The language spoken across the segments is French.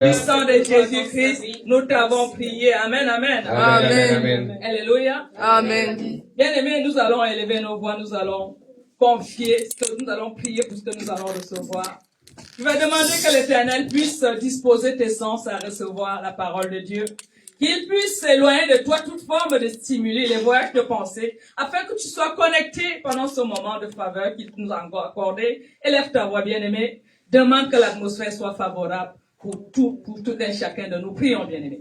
Puissant de Jésus-Christ, nous t'avons prié. Amen, amen. Amen. Amen. Alléluia. Amen. Bien-aimés, nous allons élever nos voix, nous allons confier, nous allons prier pour ce que nous allons recevoir. Je vais demander que l'Éternel puisse disposer tes sens à recevoir la parole de Dieu. Qu'il puisse s'éloigner de toi toute forme de stimuli, les voyages de pensée, afin que tu sois connecté pendant ce moment de faveur qu'il nous a accordé. Élève ta voix, bien-aimé. Demande que l'atmosphère soit favorable pour tout un chacun de nous. Prions, bien-aimés.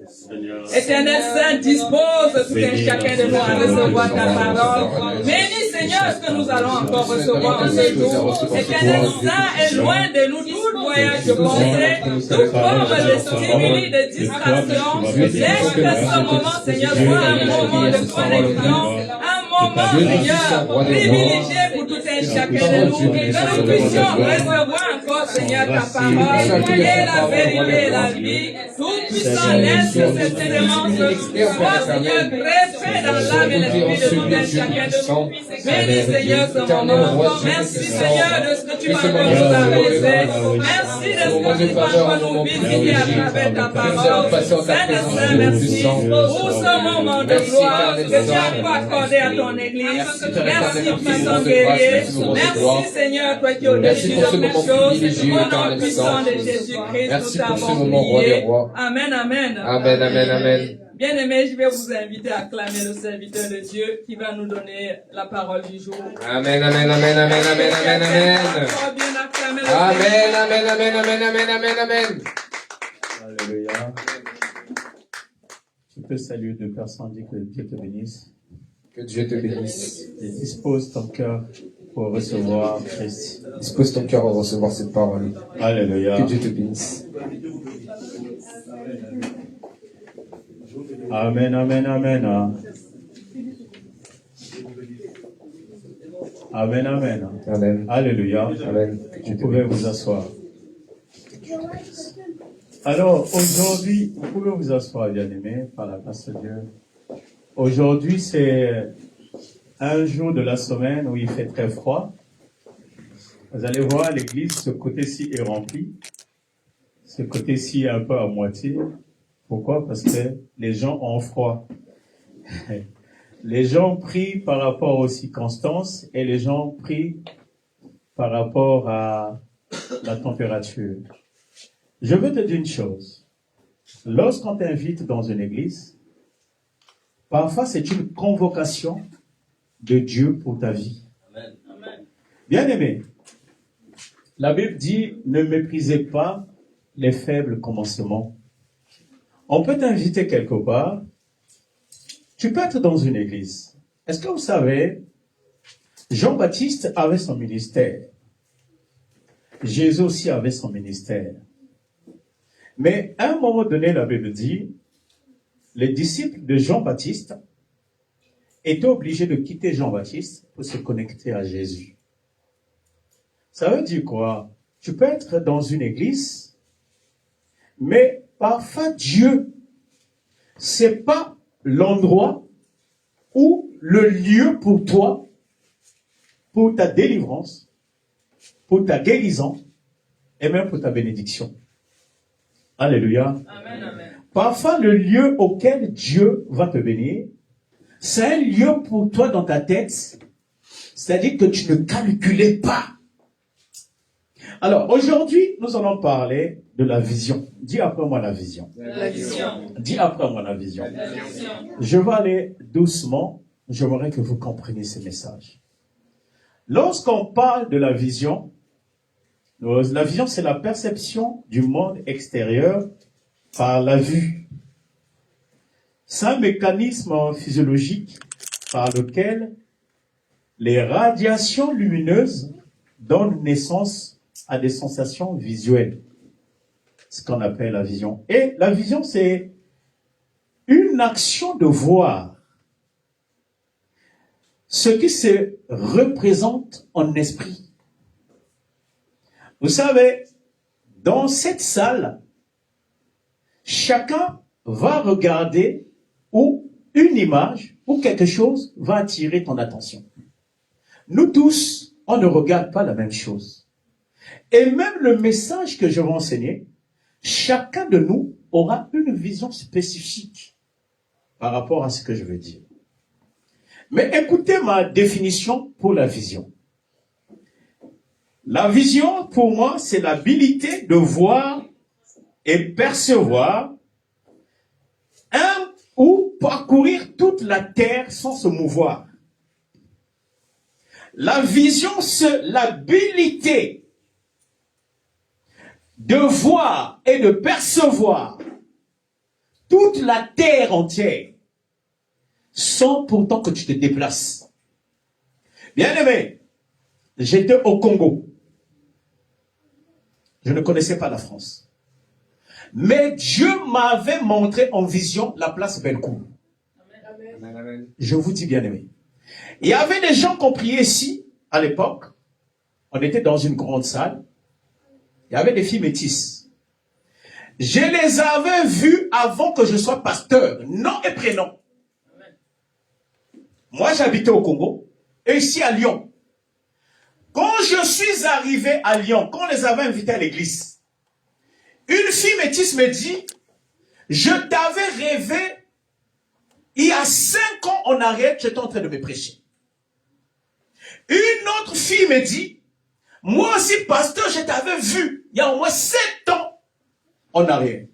Éternel Saint, dispose tout un chacun de nous à recevoir ta parole. Bénis, Seigneur, ce que nous allons encore recevoir en ce jour. Éternel Saint, éloigne de nous tout voyage de pensée, toute forme de stimuli, de distraction. Laisse que ce moment, Seigneur, soit un moment de connexion, un moment, Seigneur, privilégié pour tout un chacun de nous. Que nous puissions recevoir encore, Seigneur, ta parole et la vérité et la vie. Tout puissant, laisse que cet élément soit, Seigneur, greffé dans l'âme et l'esprit de tout un chacun de nous. Bénis, Seigneur, ce moment. Merci, Seigneur, de ce que tu m'as nous adresser. Merci de ce que tu vas nous visiter à travers ta parole. Saint-Saint, merci pour ce moment de gloire que tu as accordé à ton Église. Merci, puissant guerrier. Merci, Seigneur, toi qui es au-dessus de toutes choses. Au nom puissant de Jésus-Christ, nous t'avons prié. Amen, amen. Amen, amen, amen. Bien-aimés, je vais vous inviter à acclamer le serviteur de Dieu qui va nous donner la parole du jour. Amen, amen, amen, amen, amen, amen, amen. Amen, amen, amen, amen, amen, amen, amen. Alléluia. Tu peux saluer deux personnes, dis que Dieu te bénisse. Que Dieu te bénisse. Et dispose ton cœur pour recevoir Christ. Dispose ton cœur à recevoir cette parole. Alléluia. Que Dieu te bénisse. Amen, amen, amen. Amen, amen. Amen. Alléluia. Amen. Vous pouvez vous asseoir. Alors, aujourd'hui, vous pouvez vous asseoir, bien-aimés, par la grâce de Dieu. Aujourd'hui, c'est un jour de la semaine où il fait très froid. Vous allez voir, l'église, ce côté-ci est rempli. Ce côté-ci est un peu à moitié. Pourquoi? Parce que les gens ont froid. Les gens prient par rapport aux circonstances et les gens prient par rapport à la température. Je veux te dire une chose. Lorsqu'on t'invite dans une église, parfois c'est une convocation de Dieu pour ta vie. Bien-aimé, la Bible dit, ne méprisez pas les faibles commencements. On peut t'inviter quelque part. Tu peux être dans une église. Est-ce que vous savez, Jean-Baptiste avait son ministère. Jésus aussi avait son ministère. Mais à un moment donné, la Bible dit, les disciples de Jean-Baptiste étaient obligés de quitter Jean-Baptiste pour se connecter à Jésus. Ça veut dire quoi? Tu peux être dans une église, mais parfois Dieu, c'est pas l'endroit ou le lieu pour toi, pour ta délivrance, pour ta guérison et même pour ta bénédiction. Alléluia. Amen, amen. Parfois, le lieu auquel Dieu va te bénir, c'est un lieu pour toi dans ta tête, c'est-à-dire que tu ne calculais pas. Alors, aujourd'hui, nous allons parler de la vision. Dis après moi la vision. La vision. Dis après moi la vision. La vision. Je vais aller doucement. J'aimerais que vous compreniez ce message. Lorsqu'on parle de la vision, c'est la perception du monde extérieur par la vue. C'est un mécanisme physiologique par lequel les radiations lumineuses donnent naissance à des sensations visuelles. Ce qu'on appelle la vision. Et la vision, c'est une action de voir ce qui se représente en esprit. Vous savez, dans cette salle, chacun va regarder ou une image ou quelque chose va attirer ton attention. Nous tous, on ne regarde pas la même chose. Et même le message que je vais enseigner, chacun de nous aura une vision spécifique par rapport à ce que je veux dire. Mais écoutez ma définition pour la vision. La vision, pour moi, c'est l'habilité de voir et percevoir ou parcourir toute la terre sans se mouvoir. La vision, c'est l'habilité de voir et de percevoir toute la terre entière sans pourtant que tu te déplaces. Bien aimé, j'étais au Congo. Je ne connaissais pas la France. Mais Dieu m'avait montré en vision la place Bellecour. Je vous dis bien aimé. Il y avait des gens qui ont prié ici, à l'époque. On était dans une grande salle. Il y avait des filles métisses. Je les avais vues avant que je sois pasteur. Nom et prénom. Moi, j'habitais au Congo. Et ici à Lyon. Quand je suis arrivé à Lyon, quand on les avait invités à l'église, une fille métisse me dit, je t'avais rêvé il y a 5 ans en arrière, j'étais en train de me prêcher. Une autre fille me dit, moi aussi pasteur, je t'avais vu il y a au moins 7 ans en arrière.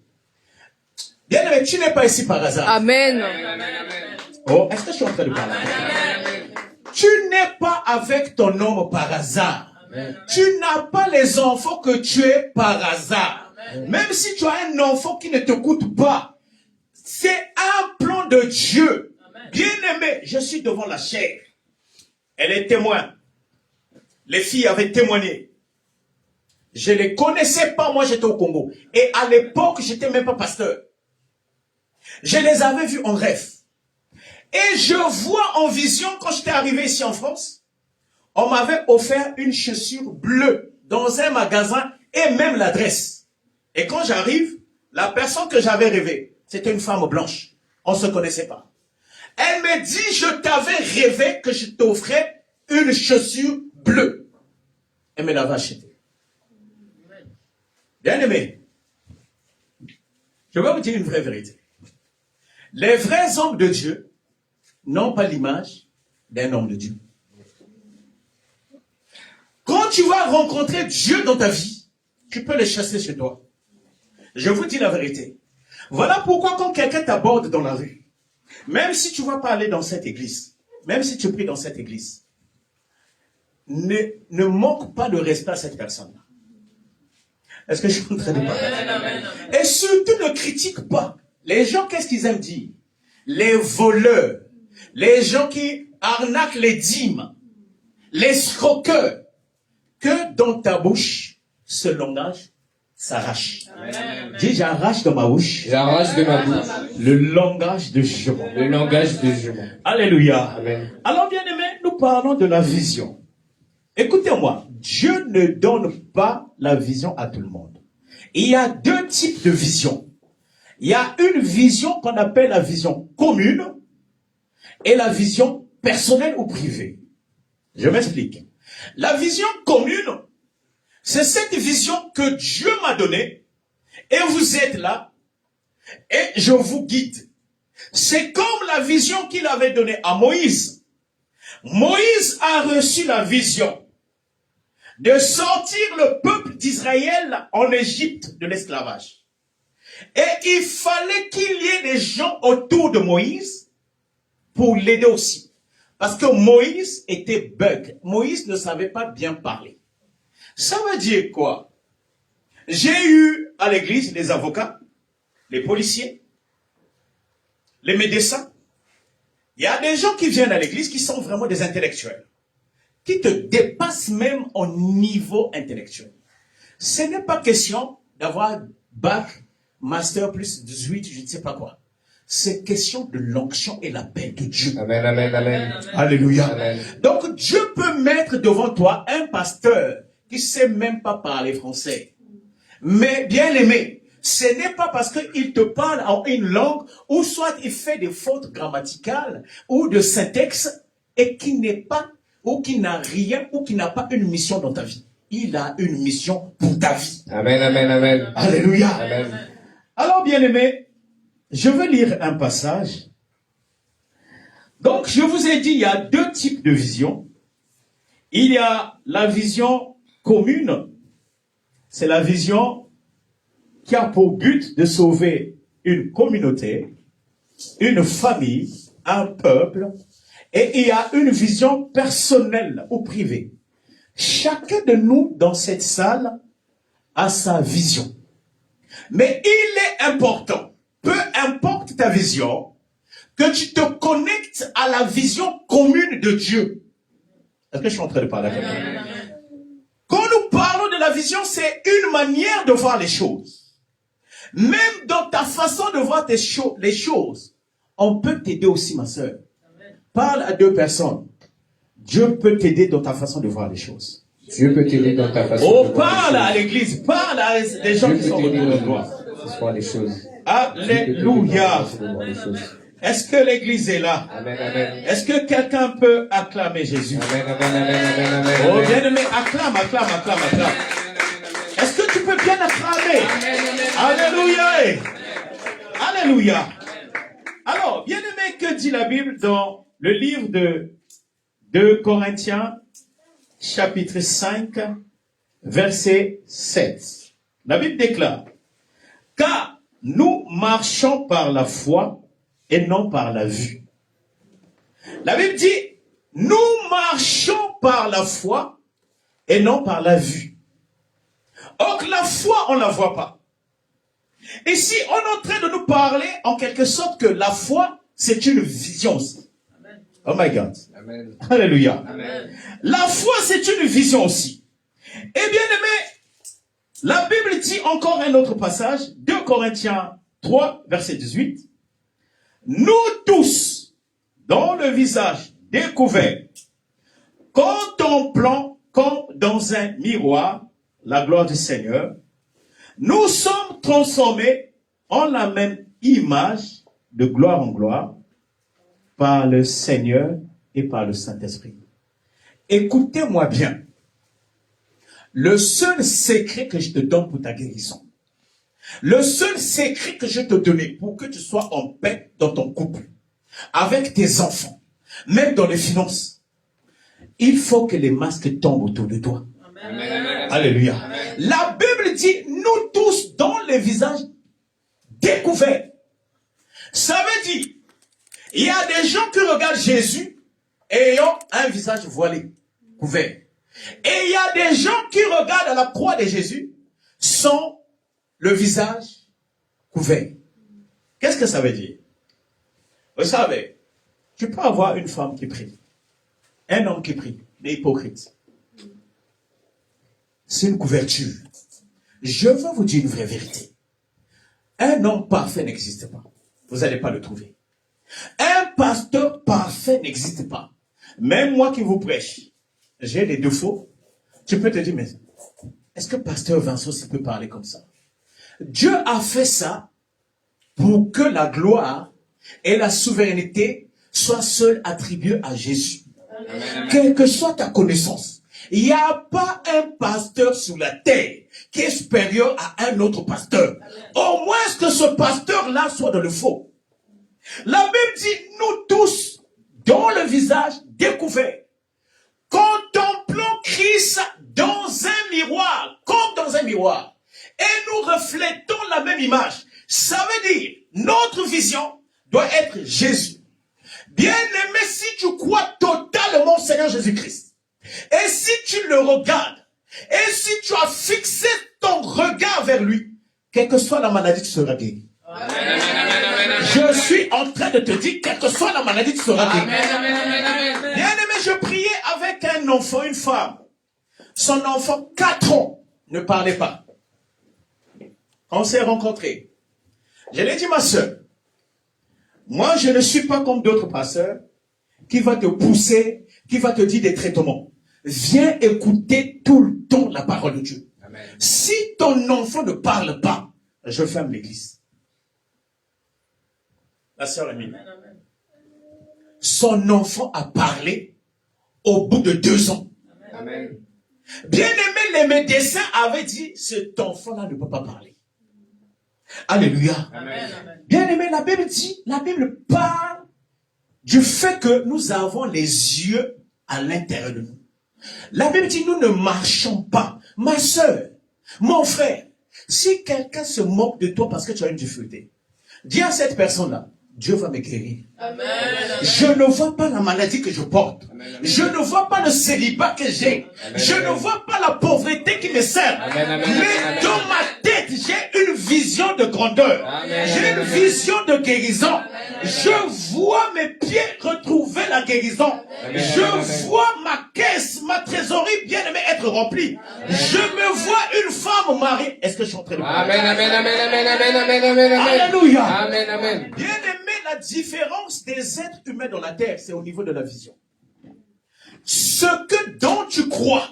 Bien aimé, tu n'es pas ici par hasard. Amen. Oh, est-ce que je suis en train de parler? Tu n'es pas avec ton homme par hasard. Amen. Tu n'as pas les enfants que tu es par hasard. Amen. Même si tu as un enfant qui ne te coûte pas, c'est un plan de Dieu. Amen. Bien aimé, je suis devant la chair. Elle est témoin. Les filles avaient témoigné. Je ne les connaissais pas, moi j'étais au Congo. Et à l'époque, je n'étais même pas pasteur. Je les avais vus en rêve. Et je vois en vision, quand j'étais arrivé ici en France, on m'avait offert une chaussure bleue dans un magasin et même l'adresse. Et quand j'arrive, la personne que j'avais rêvé, c'était une femme blanche. On ne se connaissait pas. Elle me dit, je t'avais rêvé que je t'offrais une chaussure bleue. Elle me l'avait achetée. Bien aimé, je vais vous dire une vraie vérité. Les vrais hommes de Dieu n'ont pas l'image d'un homme de Dieu. Quand tu vas rencontrer Dieu dans ta vie, tu peux le chasser chez toi. Je vous dis la vérité. Voilà pourquoi quand quelqu'un t'aborde dans la rue, même si tu ne vas pas aller dans cette église, même si tu pries dans cette église, ne manque pas de respect à cette personne-là. Est-ce que je suis en train de parler? Et surtout ne critique pas. Les gens, qu'est-ce qu'ils aiment dire? Les voleurs, les gens qui arnaquent les dîmes, les escroqueurs, que dans ta bouche, ce langage s'arrache. Dis, j'arrache dans ma bouche. J'arrache de ma bouche Le langage de jument. le langage de jument. Alléluia. Amen. Alors, bien aimé, nous parlons de la vision. Écoutez-moi, Dieu ne donne pas la vision à tout le monde. Il y a 2 types de visions. Il y a une vision qu'on appelle la vision commune et la vision personnelle ou privée. Je m'explique. La vision commune, c'est cette vision que Dieu m'a donnée et vous êtes là et je vous guide. C'est comme la vision qu'il avait donnée à Moïse. Moïse a reçu la vision de sortir le peuple d'Israël en Égypte de l'esclavage. Et il fallait qu'il y ait des gens autour de Moïse pour l'aider aussi. Parce que Moïse était bug. Moïse ne savait pas bien parler. Ça veut dire quoi? J'ai eu à l'église les avocats, les policiers, les médecins. Il y a des gens qui viennent à l'église qui sont vraiment des intellectuels, qui te dépassent même au niveau intellectuel. Ce n'est pas question d'avoir bac, master plus 18, je ne sais pas quoi. C'est question de l'onction et la paix de Dieu. Amen, amen, amen. Alléluia. Amen. Donc Dieu peut mettre devant toi un pasteur qui ne sait même pas parler français. Mais bien aimé, ce n'est pas parce qu'il te parle en une langue ou soit il fait des fautes grammaticales ou de syntaxe et qui n'est pas ou qui n'a rien ou qui n'a pas une mission dans ta vie. il a une mission pour ta vie. Amen, amen, amen. Alléluia. Amen. Alors, bien-aimés, je vais lire un passage. Donc, je vous ai dit, il y a deux types de visions. Il y a la vision commune. C'est la vision qui a pour but de sauver une communauté, une famille, un peuple. Et il y a une vision personnelle ou privée. Chacun de nous dans cette salle a sa vision. Mais il est important, peu importe ta vision, que tu te connectes à la vision commune de Dieu. Est-ce que je suis en train de parler avec vous? Quand nous parlons de la vision, c'est une manière de voir les choses. Même dans ta façon de voir les choses, on peut t'aider aussi, ma sœur. Parle à deux personnes. Dieu peut t'aider dans ta façon de voir les choses. Dieu peut t'aider dans ta façon Oh, de voir parle les à choses. l'église, parle à des gens Dieu qui peut sont t'aider autour de dans toi. voir les choses. Dieu peut t'aider Alléluia. dans ta façon de voir les choses. Est-ce que l'église est là? Amen, amen. Est-ce que quelqu'un peut acclamer Jésus? Amen, amen, amen, amen, amen. Oh, bien-aimé, acclame, acclame, acclame, acclame. Est-ce que tu peux bien acclamer? Alléluia. Alléluia. Alors, bien-aimé, que dit la Bible dans le livre de 2 Corinthiens, chapitre 5, verset 7. La Bible déclare, « Car nous marchons par la foi et non par la vue. » La Bible dit, « Nous marchons par la foi et non par la vue. » Or, la foi, on ne la voit pas. Ici, on est en train de nous parler en quelque sorte que la foi, c'est une vision aussi. Oh my God. Amen. Alléluia. Amen. La foi, c'est une vision aussi. Et bien aimé, la Bible dit encore un autre passage, 2 Corinthiens 3, verset 18. Nous tous, dont le visage découvert, contemplant comme dans un miroir la gloire du Seigneur, nous sommes transformés en la même image de gloire en gloire par le Seigneur et par le Saint-Esprit. Écoutez-moi bien. Le seul secret que je te donne pour ta guérison, le seul secret que je te donne pour que tu sois en paix dans ton couple, avec tes enfants, même dans les finances, il faut que les masques tombent autour de toi. Amen. Alléluia. Amen. La Bible dit, nous tous, dont les visages découverts. Ça veut dire, il y a des gens qui regardent Jésus ayant un visage voilé, couvert. Et il y a des gens qui regardent à la croix de Jésus sans le visage couvert. Qu'est-ce que ça veut dire? Vous savez, tu peux avoir une femme qui prie, un homme qui prie, des hypocrites. C'est une couverture. Je veux vous dire une vraie vérité. Un homme parfait n'existe pas. Vous n'allez pas le trouver. Un pasteur parfait n'existe pas. Même moi qui vous prêche, j'ai des défauts. Tu peux te dire, mais est-ce que pasteur Vincent peut parler comme ça? Dieu a fait ça pour que la gloire et la souveraineté soient seules attribuées à Jésus. Amen. Quelle que soit ta connaissance, il n'y a pas un pasteur sur la terre qui est supérieur à un autre pasteur. Au moins que ce pasteur-là soit dans le faux. La Bible dit, nous tous, dont le visage découvert, contemplons Christ dans un miroir, comme dans un miroir, et nous reflétons la même image. Ça veut dire, notre vision doit être Jésus. Bien-aimé, si tu crois totalement au Seigneur Jésus-Christ, et si tu le regardes, et si tu as fixé ton regard vers lui, quelle que soit la maladie, tu seras guéri. Amen. Je suis en train de te dire, quelle que soit la maladie, tu seras guéri. Bien-aimé, je priais avec un enfant, une femme. Son enfant, 4 ans, ne parlait pas. On s'est rencontrés. Je l'ai dit, ma soeur, moi, je ne suis pas comme d'autres pasteurs qui va te pousser, qui va te dire des traitements. Viens écouter tout le temps la parole de Dieu. Amen. Si ton enfant ne parle pas, je ferme l'église. La sœur Émile. Son enfant a parlé au bout de 2 ans. Amen. Bien aimé, les médecins avaient dit, cet enfant-là ne peut pas parler. Alléluia. Amen. Bien aimé, la Bible parle du fait que nous avons les yeux à l'intérieur de nous. La Bible dit, nous ne marchons pas. Ma soeur, mon frère, si quelqu'un se moque de toi parce que tu as une difficulté, dis à cette personne-là, Dieu va me guérir. Amen. Je ne vois pas la maladie que je porte. Amen. Je ne vois pas le célibat que j'ai. Amen. Je ne vois pas la pauvreté qui me sert. Amen. Amen. Mais Amen. dans ma tête, j'ai une vision de grandeur. Amen. J'ai une Amen. vision de guérison. Je vois mes pieds retrouver la guérison. Amen. Je Amen. vois ma caisse, ma trésorerie bien-aimée être remplie. Je me vois une femme mariée. Est-ce que je suis en train de parler? Amen, amen, amen, amen, amen, amen, amen, amen. Alléluia. Amen, amen. Bien-aimé, la différence des êtres humains dans la terre, c'est au niveau de la vision. Ce dont tu crois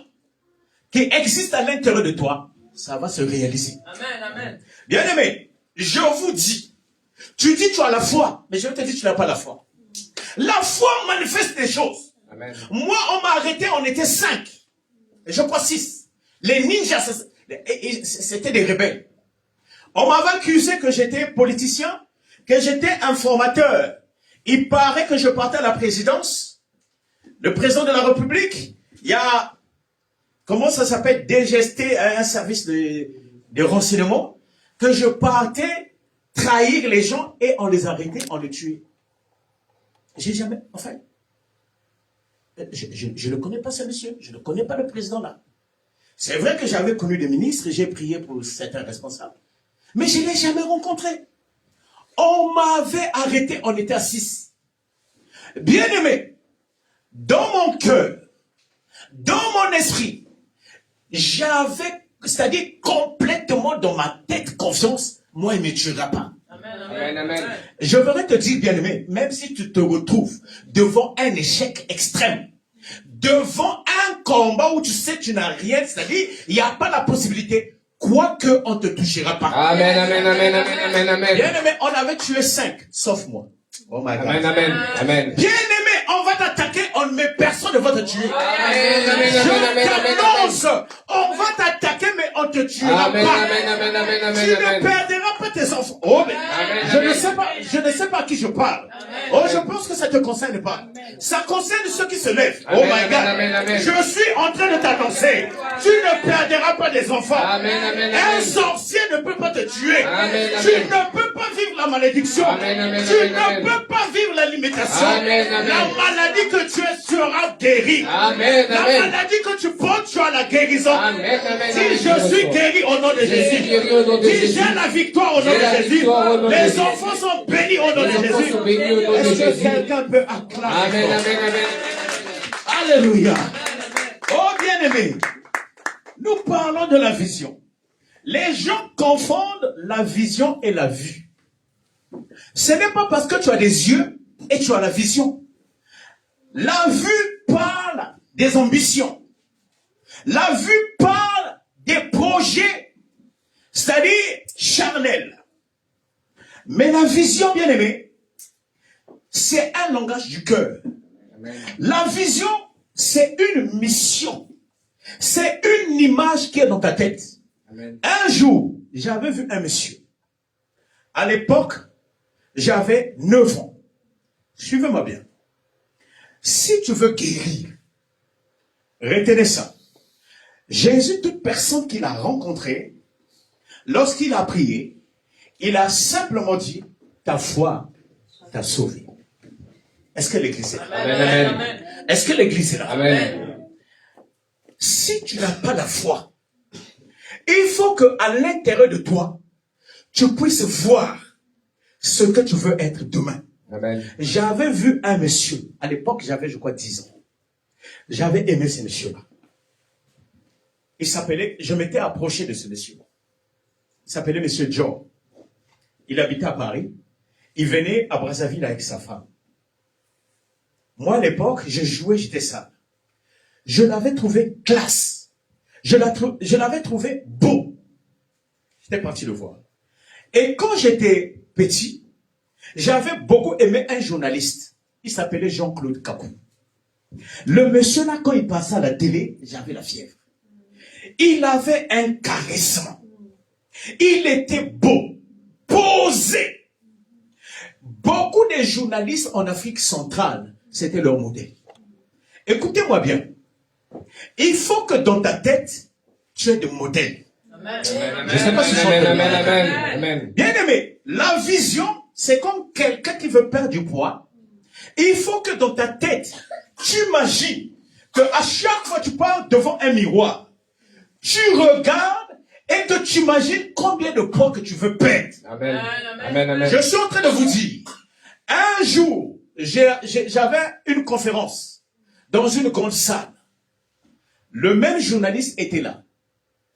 qui existe à l'intérieur de toi, ça va se réaliser. Amen. Bien-aimé, je vous dis, tu dis tu as la foi, mais je te dis tu n'as pas la foi. La foi manifeste des choses. Amen. Moi, on m'a arrêté, on était 5. Je crois 6. Les ninjas, c'était des rebelles. On m'avait accusé que j'étais politicien, que j'étais informateur. Il paraît que je partais à la présidence. Le président de la République, il y a, comment ça s'appelle, DGST, un service de renseignement, que je partais trahir les gens et on les arrêtait, on les tuait. J'ai jamais, enfin, je ne connais pas ce monsieur, je ne connais pas le président là. C'est vrai que j'avais connu des ministres, j'ai prié pour certains responsables, mais je ne l'ai jamais rencontré. On m'avait arrêté, on était à 6. Bien aimé, dans mon cœur, dans mon esprit, j'avais, c'est-à-dire complètement dans ma tête confiance, moi il ne me tuera pas. Amen, amen. Je voudrais te dire, bien aimé, même si tu te retrouves devant un échec extrême, devant un combat où tu sais que tu n'as rien, c'est-à-dire il n'y a pas la possibilité, quoique on ne te touchera pas. Amen, amen, amen, amen, amen, amen. Bien aimé, on avait tué 5, sauf moi. Oh my God. Amen, amen, amen. Bien aimé, on va t'attaquer, mais personne ne va te tuer. Amen, amen, Je amen, amen, amen, t'annonce, on va t'attaquer, mais on ne te tuera amen, pas. amen, amen, amen, Tu amen, ne amen. perdras pas tes enfants. Oh, mais Amen, je amen. ne sais pas à qui je parle. Oh, je pense que ça ne te concerne pas. Ça concerne ceux qui se lèvent. Oh Amen, my amen, God. amen, amen. Je suis en train de t'annoncer. Tu ne perdras pas des enfants. Amen, amen, Un amen. sorcier ne peut pas te tuer. Amen, Tu amen. ne peux pas vivre la malédiction. Amen, amen, Tu amen, ne amen. peux pas vivre la limitation. Amen, amen. La maladie que tu es sera guérie. Amen, La amen. maladie que tu portes, tu as la guérison. Amen, amen, Si amen. je suis guéri au nom de Je suis Jésus. guéri au nom de Si Jésus. j'ai la victoire au nom J'ai la de Jésus. victoire au nom de Les Jésus. enfants sont bénis au nom de Les enfants Jésus. sont bénis au nom de Est-ce que Jésus. quelqu'un peut acclamer? Amen, amen, amen. Alléluia. Oh bien-aimé, nous parlons de la vision. Les gens confondent la vision et la vue. Ce n'est pas parce que tu as des yeux et tu as la vision. La vue parle des ambitions. La vue parle des projets, c'est-à-dire charnels. Mais la vision, bien aimé, c'est un langage du cœur. Amen. La vision, c'est une mission. C'est une image qui est dans ta tête. Amen. Un jour, j'avais vu un monsieur. À l'époque, j'avais 9 ans. Suivez-moi bien. Si tu veux guérir, retenez ça. Jésus, toute personne qu'il a rencontrée, lorsqu'il a prié, il a simplement dit, ta foi t'a sauvé. Est-ce que l'église est là? Amen, amen. Est-ce que l'église est là? Amen. Si tu n'as pas la foi, il faut qu'à l'intérieur de toi, tu puisses voir ce que tu veux être demain. Amen. J'avais vu un monsieur, à l'époque j'avais je crois 10 ans. J'avais aimé ce monsieur-là. Il s'appelait, je m'étais approché de ce monsieur. Il s'appelait monsieur Joe. Il habitait à Paris. Il venait à Brazzaville avec sa femme. Moi à l'époque, je jouais, j'étais sale. Je l'avais trouvé classe. Je l'avais trouvé beau. J'étais parti le voir. Et quand j'étais petit, j'avais beaucoup aimé un journaliste. Il s'appelait Jean-Claude Kakou. Le monsieur là, quand il passait à la télé, j'avais la fièvre. Il avait un charisme. Il était beau, posé. Beaucoup de journalistes en Afrique centrale, c'était leur modèle. Écoutez-moi bien. Il faut que dans ta tête, tu aies des modèles. Amen. Je ne sais pas si je Amen. chante. Amen. Amen. Amen. Bien aimé, la vision, c'est comme quelqu'un qui veut perdre du poids. Il faut que dans ta tête, tu imagines que à chaque fois que tu parles devant un miroir, tu regardes et que tu imagines combien de poids que tu veux perdre. Amen. Amen. Amen. Je suis en train de vous dire, un jour, j'avais une conférence dans une grande salle. Le même journaliste était là.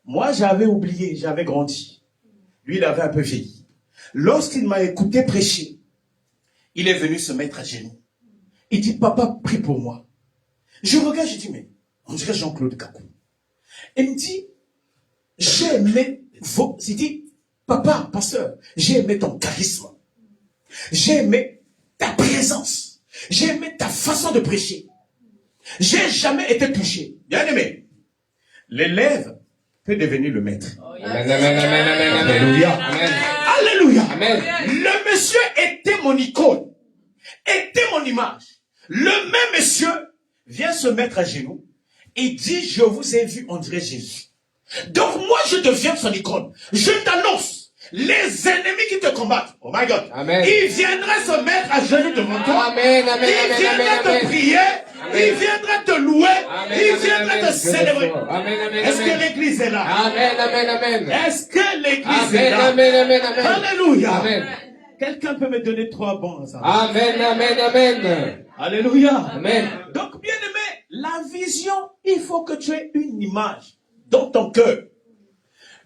Moi, j'avais oublié, j'avais grandi. Lui, il avait un peu vieilli. Lorsqu'il m'a écouté prêcher, il est venu se mettre à genoux. Il dit, papa, prie pour moi. Je regarde, je dis, mais on dirait Jean-Claude Kakou. Il me dit, j'ai aimé il dit, papa, pasteur, j'ai aimé ton charisme. J'ai aimé ta présence. J'ai aimé ta façon de prêcher. J'ai jamais été touché. Bien aimé. L'élève peut devenir le maître. Amen. Amen. Amen. Amen. Alléluia. Amen. Alléluia. Amen. Le monsieur était mon icône. Était mon image. Le même monsieur vient se mettre à genoux et dit, je vous ai vu, on dirait Jésus. Donc moi, je deviens son icône. Je t'annonce, les ennemis qui te combattent, oh my God, Amen. ils viendraient se mettre à genoux devant toi. Amen. Amen. Ils Amen. viendraient te Amen. prier. Amen. Ils viendraient te louer. Amen. Ils Amen. viendraient Amen. te célébrer. Amen. Amen. Est-ce que Amen. l'église est là? Amen. Amen. Amen. Est-ce que l'église est Amen. là? Amen. Amen. Amen. Alléluia. Amen. Quelqu'un peut me donner 3 bons ensemble? Amen. Amen. Amen. Alléluia. Amen. Donc, bien aimé, la vision, il faut que tu aies une image dans ton cœur.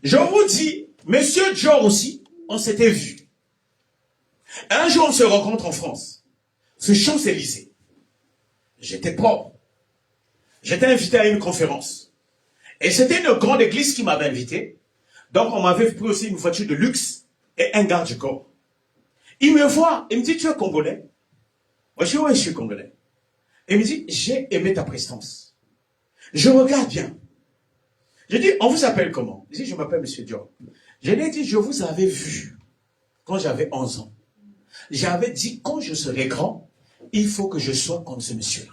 Je vous dis, monsieur Dior aussi, on s'était vu. Un jour, on se rencontre en France. C'est Champs-Élysées. J'étais pauvre. J'étais invité à une conférence. Et c'était une grande église qui m'avait invité. Donc, on m'avait pris aussi une voiture de luxe et un garde-corps. Il me voit, il me dit, tu es Congolais? Moi, je dis, ouais, je suis Congolais. Il me dit, j'ai aimé ta prestance. Je regarde bien. Je dis, on vous appelle comment? Il dit, je m'appelle Monsieur Dior. Je lui ai dit, je vous avais vu quand j'avais 11 ans. J'avais dit, quand je serai grand, il faut que je sois comme ce monsieur-là.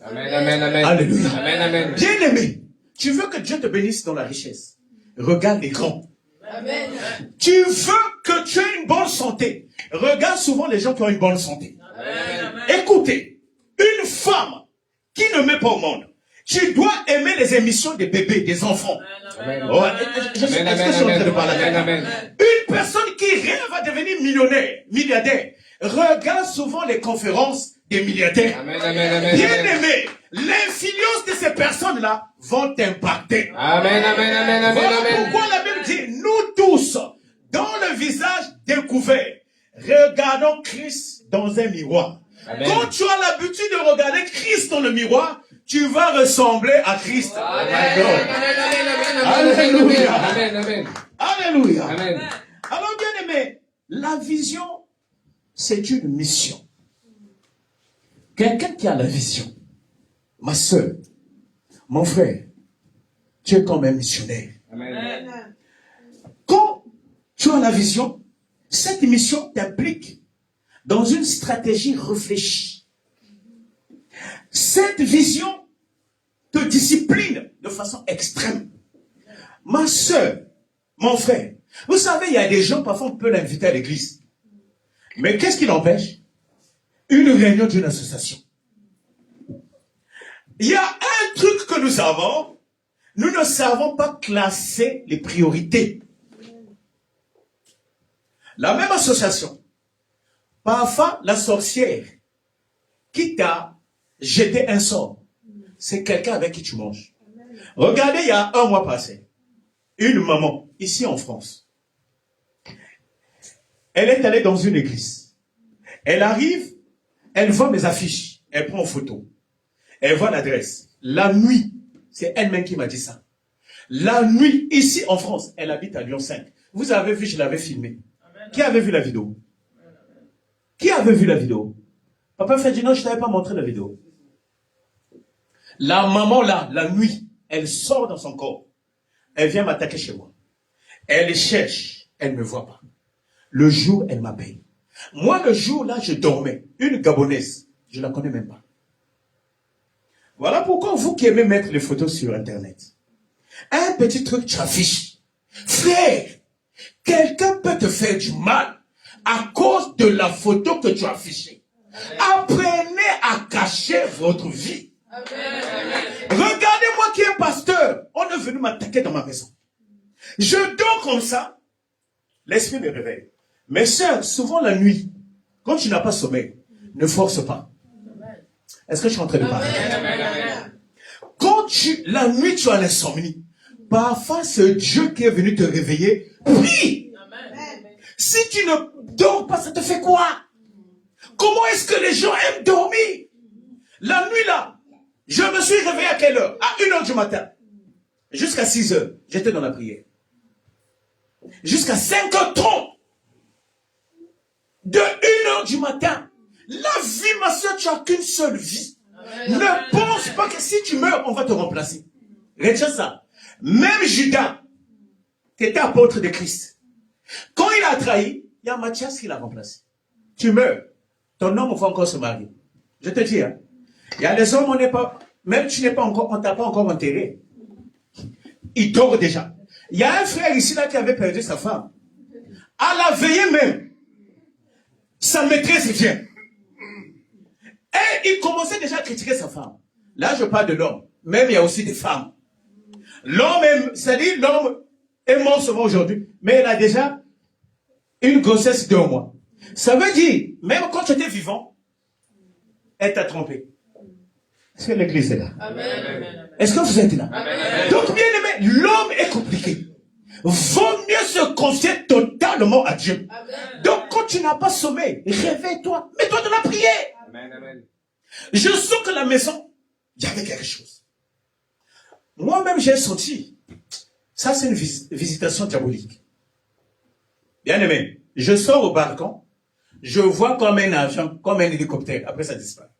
Amen. Amen. Amen. Alléluia. Amen. Amen. Bien aimé, tu veux que Dieu te bénisse dans la richesse. Regarde les grands. Amen. Tu veux que tu aies une bonne santé. Regarde souvent les gens qui ont une bonne santé. Amen. Écoutez, une femme qui ne met pas au monde, tu dois aimer les émissions des bébés, des enfants. Amen. Oh, est-ce que je suis en train de parler à quelqu'un? Amen. Une personne qui rêve à devenir millionnaire, milliardaire, regarde souvent les conférences des milliardaires. Amen. Amen. Amen. Bien aimé, l'influence de ces personnes-là vont t'impacter. Amen. Amen. Amen. Amen. Voilà Amen. pourquoi la Bible dit, nous tous, dans le visage découvert, regardons Christ dans un miroir. Amen. Quand tu as l'habitude de regarder Christ dans le miroir, tu vas ressembler à Christ. Amen. Alléluia. Amen. Amen. Alléluia. Amen. Alors bien aimé, la vision, c'est une mission. Quelqu'un qui a la vision, ma soeur, mon frère, tu es comme un missionnaire. Amen. Quand tu as la vision, cette mission t'implique dans une stratégie réfléchie. Cette vision te discipline de façon extrême. Ma soeur, mon frère, vous savez, il y a des gens, parfois on peut l'inviter à l'église. Mais qu'est-ce qui l'empêche? Une réunion d'une association. Il y a un truc que nous avons, nous ne savons pas classer les priorités. La même association, parfois la sorcière qui t'a jeté un sort, c'est quelqu'un avec qui tu manges. Regardez, il y a 1 mois passé, une maman, ici en France, elle est allée dans une église. Elle arrive, elle voit mes affiches, elle prend en photo, elle voit l'adresse. La nuit, c'est elle-même qui m'a dit ça. La nuit, ici en France, elle habite à Lyon 5. Vous avez vu, je l'avais filmé. Qui avait vu la vidéo? Qui avait vu la vidéo? Papa fait dit non, je ne t'avais pas montré la vidéo. La maman là, la nuit, elle sort dans son corps. Elle vient m'attaquer chez moi. Elle cherche, elle ne me voit pas. Le jour, elle m'appelle. Moi, le jour là, je dormais. Une Gabonaise, je ne la connais même pas. Voilà pourquoi vous qui aimez mettre les photos sur Internet, un petit truc, tu affiches. Frère, quelqu'un peut te faire du mal à cause de la photo que tu as affichée. Apprenez à cacher votre vie. Regardez-moi qui est pasteur. On est venu m'attaquer dans ma maison. Je dors comme ça. L'esprit me réveille. Mes sœurs, souvent la nuit, quand tu n'as pas sommeil, ne force pas. Est-ce que je suis en train de parler? Quand la nuit tu as l'insomnie, parfois c'est Dieu qui est venu te réveiller. Prie. Si tu ne dors pas, ça te fait quoi? Comment est-ce que les gens aiment dormir? La nuit là, je me suis réveillé à quelle heure? À 1h du matin. Jusqu'à 6h, j'étais dans la prière. Jusqu'à 5h30. De 1h du matin. La vie, ma soeur, tu n'as qu'une seule vie. Ne pense pas que si tu meurs, on va te remplacer. Retiens ça. Même Judas, qui était apôtre de Christ, quand il a trahi, il y a Matthias qui l'a remplacé. Tu meurs. Ton homme va encore se marier. Je te dis, hein. Il y a des hommes, on n'est pas, même tu n'es pas encore, on t'a pas encore enterré. Il dort déjà. Il y a un frère ici là qui avait perdu sa femme. À la veillée même, sa maîtresse vient. Et il commençait déjà à critiquer sa femme. Là, je parle de l'homme. Même il y a aussi des femmes. L'homme, c'est-à-dire l'homme est mort seulement aujourd'hui, mais il a déjà une grossesse de 1 mois. Ça veut dire, même quand tu étais vivant, elle t'a trompé. Est-ce que l'église est là? Amen. Est-ce que vous êtes là? Amen. Donc, bien aimé, l'homme est compliqué. Vaut mieux se confier totalement à Dieu. Amen. Donc, quand tu n'as pas sommeil, réveille-toi, mets-toi dans la prière. Amen, amen. Je sens que la maison, il y avait quelque chose. Moi-même, j'ai senti. Ça, c'est une visitation diabolique. Bien aimé, je sors au balcon, je vois comme un avion, comme un hélicoptère. Après, ça disparaît.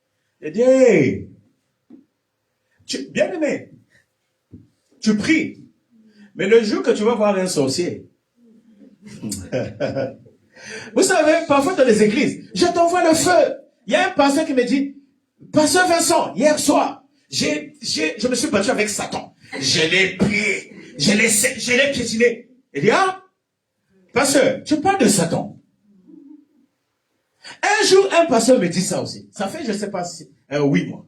Je dis, hey, bien aimé, tu pries. Mais le jour que tu vas voir un sorcier, vous savez, parfois dans les églises, je t'envoie le feu. Il y a un pasteur qui me dit, Pasteur Vincent, hier soir, je me suis battu avec Satan. Je l'ai prié, je l'ai piétiné. Il dit, ah, pasteur, tu parles de Satan. Un jour, un pasteur me dit ça aussi. Ça fait, je ne sais pas si, 8 mois.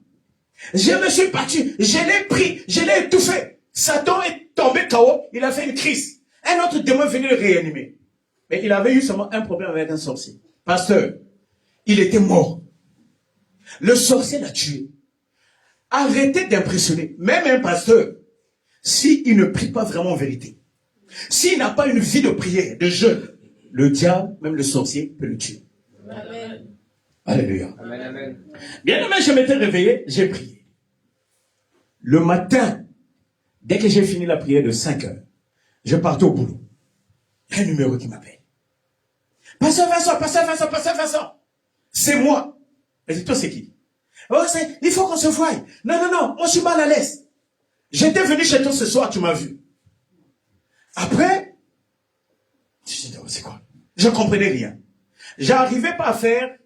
Je me suis battu, je l'ai pris, je l'ai étouffé. Satan est tombé KO, il a fait une crise. Un autre démon est venu le réanimer. Mais il avait eu seulement un problème avec un sorcier. Pasteur, il était mort. Le sorcier l'a tué. Arrêtez d'impressionner. Même un pasteur, s'il ne prie pas vraiment en vérité, s'il n'a pas une vie de prière, de jeûne, le diable, même le sorcier, peut le tuer. Amen. Alléluia. Amen, amen. Bien aimé, je m'étais réveillé, j'ai prié. Le matin, dès que j'ai fini la prière de 5 heures, je partais au boulot. Il y a un numéro qui m'appelle. Pasteur Vincent, Pasteur Vincent, Pasteur Vincent. C'est moi. Je dis, toi, c'est qui? Oh, il faut qu'on se voie. Non, non, non, moi, je suis mal à l'aise. J'étais venu chez toi ce soir, tu m'as vu. Après, je dis, c'est quoi? Je ne comprenais rien. J'arrivais pas à faire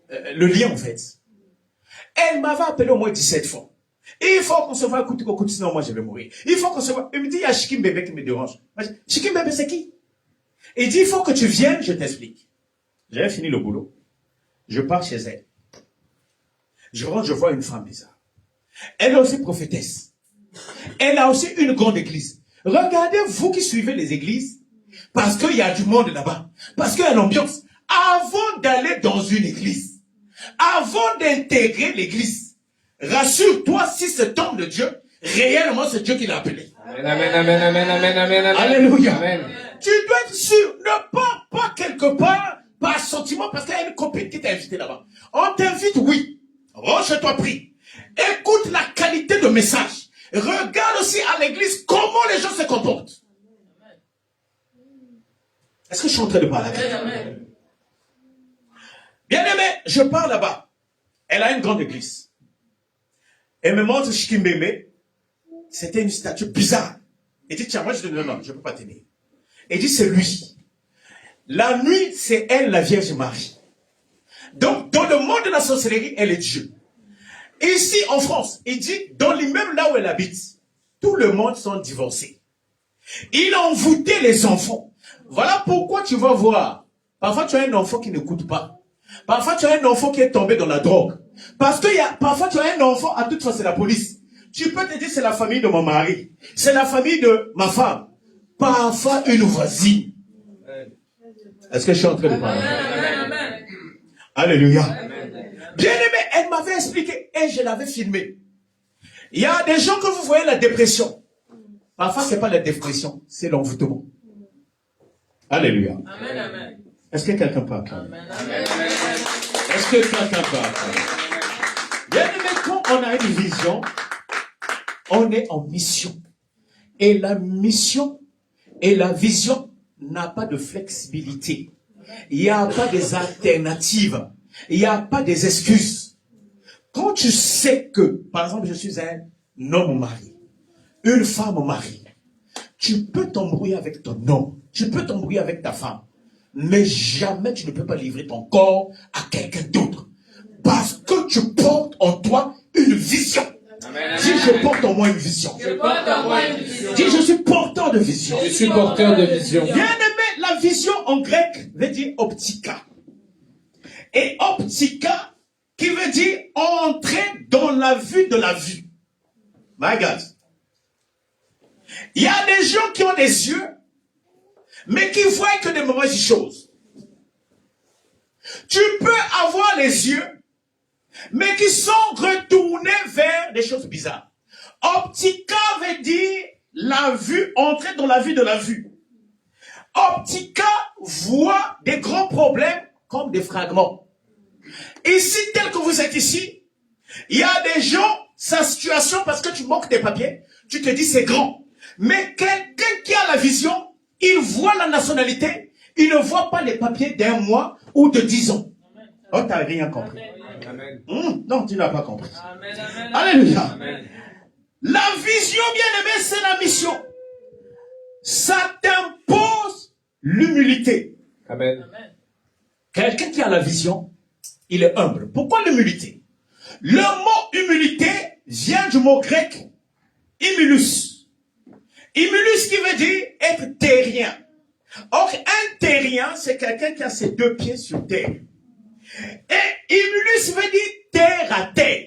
le lien, en fait. Elle m'avait appelé au moins 17 fois. Il faut qu'on se voie, écoute, sinon moi je vais mourir. Il faut qu'on se voie. Il me dit, il y a Chikim Bébé qui me dérange. Chikim Bébé, c'est qui? Il dit, il faut que tu viennes, je t'explique. J'avais fini le boulot. Je pars chez elle. Je rentre, je vois une femme bizarre. Elle est aussi prophétesse. Elle a aussi une grande église. Regardez, vous qui suivez les églises, parce qu'il y a du monde là-bas, parce qu'il y a l'ambiance. Avant d'aller dans une église, avant d'intégrer l'église, rassure-toi si cet homme de Dieu, réellement c'est Dieu qui l'a appelé. Amen, amen, amen, amen, amen, amen, amen. Alléluia. Amen. Tu dois être sûr, ne pars pas quelque part par sentiment parce qu'il y a une copine qui t'a invité là-bas. On t'invite, oui. Rentre chez toi, prie. Écoute la qualité de message. Regarde aussi à l'église comment les gens se comportent. Est-ce que je suis en train de parler? Bien aimé, je pars là-bas. Elle a une grande église. Elle me montre Chikimbembe. C'était une statue bizarre. Il dit, tiens, moi je te dis, non, je ne peux pas tenir. Il dit, c'est lui. La nuit, c'est elle, la Vierge Marie. Donc, dans le monde de la sorcellerie, elle est Dieu. Ici, en France, il dit, dans l'immeuble là où elle habite, tout le monde sont divorcés. Il a envoûté les enfants. Voilà pourquoi tu vas voir. Parfois, tu as un enfant qui n'écoute pas. Parfois, tu as un enfant qui est tombé dans la drogue. Parce que parfois, tu as un enfant, à toute fois, c'est la police. Tu peux te dire, c'est la famille de mon mari. C'est la famille de ma femme. Parfois, une voisine. Est-ce que je suis en train de parler? Alléluia. Bien aimé, elle m'avait expliqué et je l'avais filmé. Il y a des gens que vous voyez la dépression. Parfois, ce n'est pas la dépression, c'est l'envoûtement. Alléluia. Amen, amen. Est-ce que quelqu'un peut apprendre? Est-ce que quelqu'un peut apprendre? Bien aimé, quand on a une vision, on est en mission. Et la mission et la vision n'a pas de flexibilité. Il n'y a pas des alternatives. Il n'y a pas des excuses. Quand tu sais que, par exemple, je suis un homme marié, une femme mariée, tu peux t'embrouiller avec ton homme, tu peux t'embrouiller avec ta femme, mais jamais tu ne peux pas livrer ton corps à quelqu'un d'autre. Parce que tu portes en toi une vision. Amen. Dis, je porte en moi une vision. Je porte en moi une vision. Dis, je suis porteur de vision. Je suis porteur de vision. Bien aimé, la vision en grec veut dire optica. Et optica, qui veut dire entrer dans la vue de la vue. My God. Il y a des gens qui ont des yeux, mais qui voient que des mauvaises choses. Tu peux avoir les yeux, mais qui sont retournés vers des choses bizarres. Optica veut dire la vue, entrer dans la vue de la vue. Optica voit des grands problèmes comme des fragments. Ici, tel que vous êtes ici, il y a des gens, sa situation, parce que tu manques des papiers, tu te dis c'est grand. Mais quelqu'un qui a la vision, il voit la nationalité, il ne voit pas les papiers d'un mois ou de 10 ans. Oh, tu n'as rien compris. Amen. Non, tu n'as pas compris. Amen, amen. Alléluia. Amen. La vision, bien aimé, c'est la mission. Ça t'impose l'humilité. Amen. Quelqu'un qui a la vision, il est humble. Pourquoi l'humilité? Le mot humilité vient du mot grec humilus. Humilus qui veut dire être terrien. Or, un terrien, c'est quelqu'un qui a ses deux pieds sur terre. Et humilus veut dire terre à terre.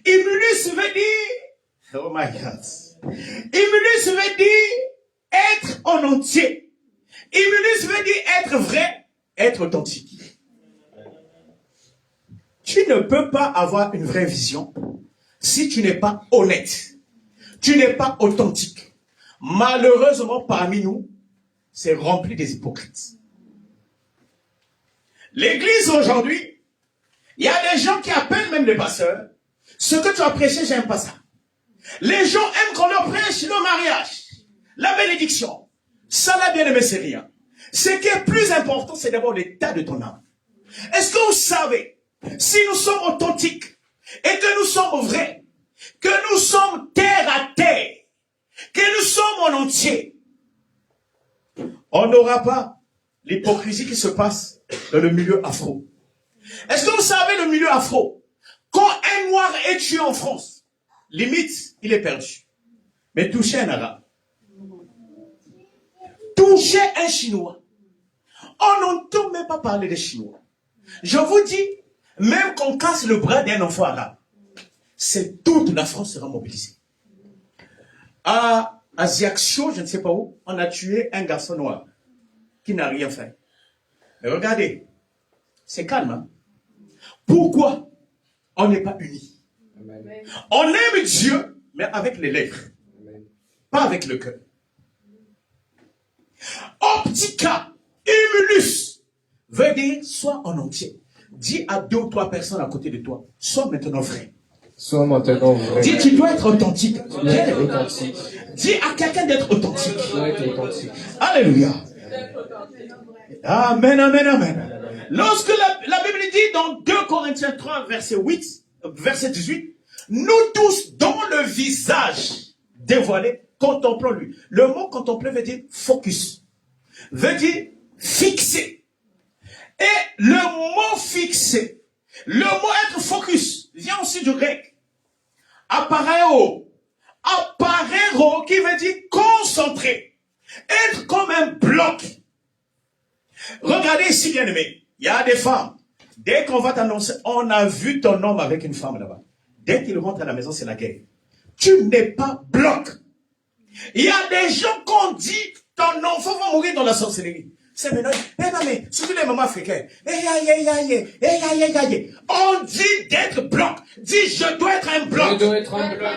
Humilus veut dire, oh my God. Humilus veut dire être en entier. Humilus veut dire être vrai, être authentique. Tu ne peux pas avoir une vraie vision si tu n'es pas honnête. Tu n'es pas authentique. Malheureusement, parmi nous, c'est rempli des hypocrites. L'église aujourd'hui, il y a des gens qui appellent même les pasteurs. Ce que tu as prêché, j'aime pas ça. Les gens aiment qu'on leur prêche le mariage, la bénédiction. Ça, là, bien aimé, c'est rien. Ce qui est plus important, c'est d'abord l'état de ton âme. Est-ce que vous savez, si nous sommes authentiques et que nous sommes vrais, que nous sommes terre à terre, que nous sommes en entier, on n'aura pas l'hypocrisie qui se passe dans le milieu afro. Est-ce que vous savez le milieu afro? Quand un noir est tué en France, limite, il est perdu. Mais toucher un arabe, toucher un chinois, on n'entend même pas parler des chinois. Je vous dis, même qu'on casse le bras d'un enfant arabe, c'est toute la France sera mobilisée. À Ajaccio, je ne sais pas où, on a tué un garçon noir qui n'a rien fait. Mais regardez, c'est calme. Hein? Pourquoi on n'est pas unis? Amen. On aime Dieu, mais avec les lèvres, Amen. pas avec le cœur. Optica, humilus, veut dire sois en entier. Dis à 2 ou 3 personnes à côté de toi, sois maintenant vrai. Sois maintenant vrai. Dis, tu dois être authentique. Tu dois être authentique. Dis à quelqu'un d'être authentique. Tu dois être authentique. Alléluia. Amen, amen, amen. Lorsque la Bible dit dans 2 Corinthiens 3, verset 18, nous tous, dont le visage dévoilé contemplons-lui. Le mot contempler veut dire focus, veut dire fixer. Et le mot fixer, le mot être focus, vient aussi du grec. Appareo, qui veut dire concentrer, être comme un bloc. Regardez ici, bien aimé, il y a des femmes. Dès qu'on va t'annoncer, on a vu ton homme avec une femme là-bas. Dès qu'il rentre à la maison, c'est la guerre. Tu n'es pas bloc. Il y a des gens qu'on dit, ton enfant va mourir dans la sorcellerie. C'est maintenant, non mais, surtout les mamans africaines. On dit d'être bloc. Dis, je dois être un bloc. Je dois être un bloc.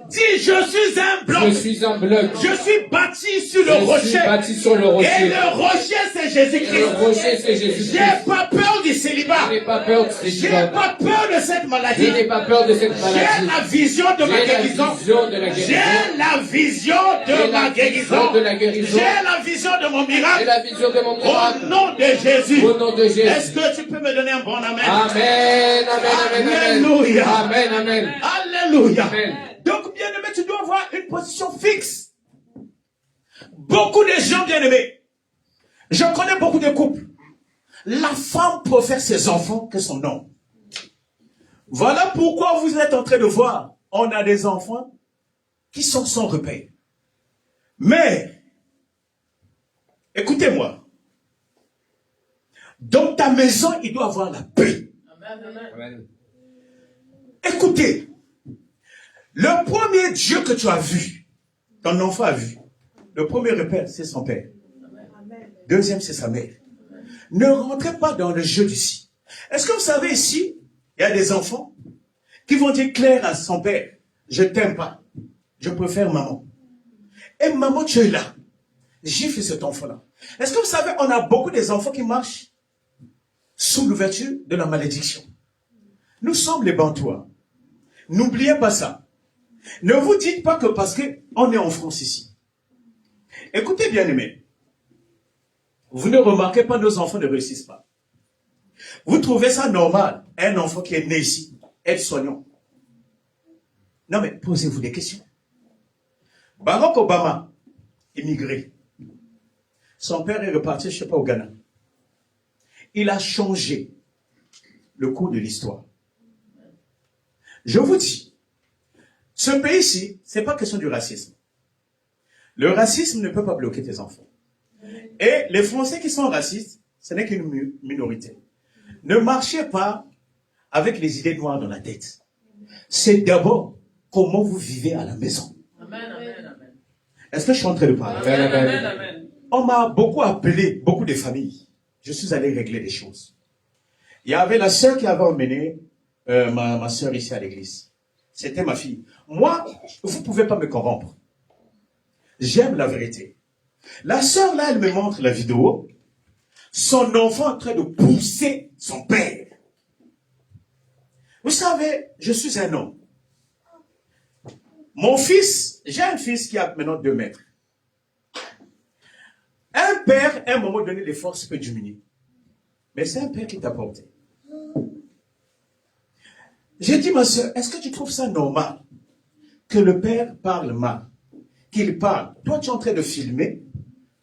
Dis, je suis un bloc. Je suis un bloc. Je suis bâti sur le rocher. Je suis bâti sur le rocher. Et le rocher, c'est Jésus-Christ. Le rocher, c'est Jésus-Christ. J'ai pas peur du célibat. Je n'ai pas peur du J'ai célibat. pas peur de cette maladie. Je n'ai pas peur de cette maladie. J'ai la vision de ma guérison. J'ai la vision de la guérison. J'ai la vision de ma guérison. J'ai la vision de mon J'ai miracle. la vision de mon miracle. Au nom de Jésus. Au nom de Jésus. Est-ce que tu peux me donner un bon amen? Amen, amen, amen, amen. Alléluia. Amen, amen. Alléluia. Amen. Donc, bien-aimé, tu dois avoir une position fixe. Beaucoup de gens, bien-aimés, je connais beaucoup de couples. La femme préfère ses enfants que son homme. Voilà pourquoi vous êtes en train de voir, on a des enfants qui sont sans repère. Mais, écoutez-moi, dans ta maison, il doit avoir la paix. Amen. Écoutez, le premier Dieu que tu as vu, ton enfant a vu, le premier repère, c'est son père. Deuxième, c'est sa mère. Ne rentrez pas dans le jeu d'ici. Est-ce que vous savez ici, il y a des enfants qui vont dire clair à son père, je t'aime pas, je préfère maman. Et maman, tu es là. Gifle cet enfant-là. Est-ce que vous savez, on a beaucoup des enfants qui marchent sous l'ouverture de la malédiction. Nous sommes les Bantouas. N'oubliez pas ça. Ne vous dites pas que parce qu'on est en France ici. Écoutez bien aimés. Vous ne remarquez pas nos enfants ne réussissent pas. Vous trouvez ça normal, un enfant qui est né ici, être soignant. Non mais posez-vous des questions. Barack Obama, immigré. Son père est reparti, je ne sais pas, au Ghana. Il a changé le cours de l'histoire. Je vous dis, ce pays-ci, ce n'est pas question du racisme. Le racisme ne peut pas bloquer tes enfants. Et les Français qui sont racistes, ce n'est qu'une minorité. Ne marchez pas avec les idées noires dans la tête. C'est d'abord comment vous vivez à la maison. Est-ce que je suis en train de parler? Amen. On m'a beaucoup appelé, beaucoup de familles. Je suis allé régler des choses. Il y avait la sœur qui avait emmené ma sœur ici à l'église. C'était ma fille. Moi, vous ne pouvez pas me corrompre. J'aime la vérité. La sœur là, elle me montre la vidéo. Son enfant en train de pousser son père. Vous savez, je suis un homme. Mon fils, j'ai un fils qui a maintenant 2 mètres. Un père, à un moment donné, les forces peuvent diminuer. Mais c'est un père qui t'a porté. J'ai dit, ma soeur, est-ce que tu trouves ça normal que le père parle mal, qu'il parle? Toi, tu es en train de filmer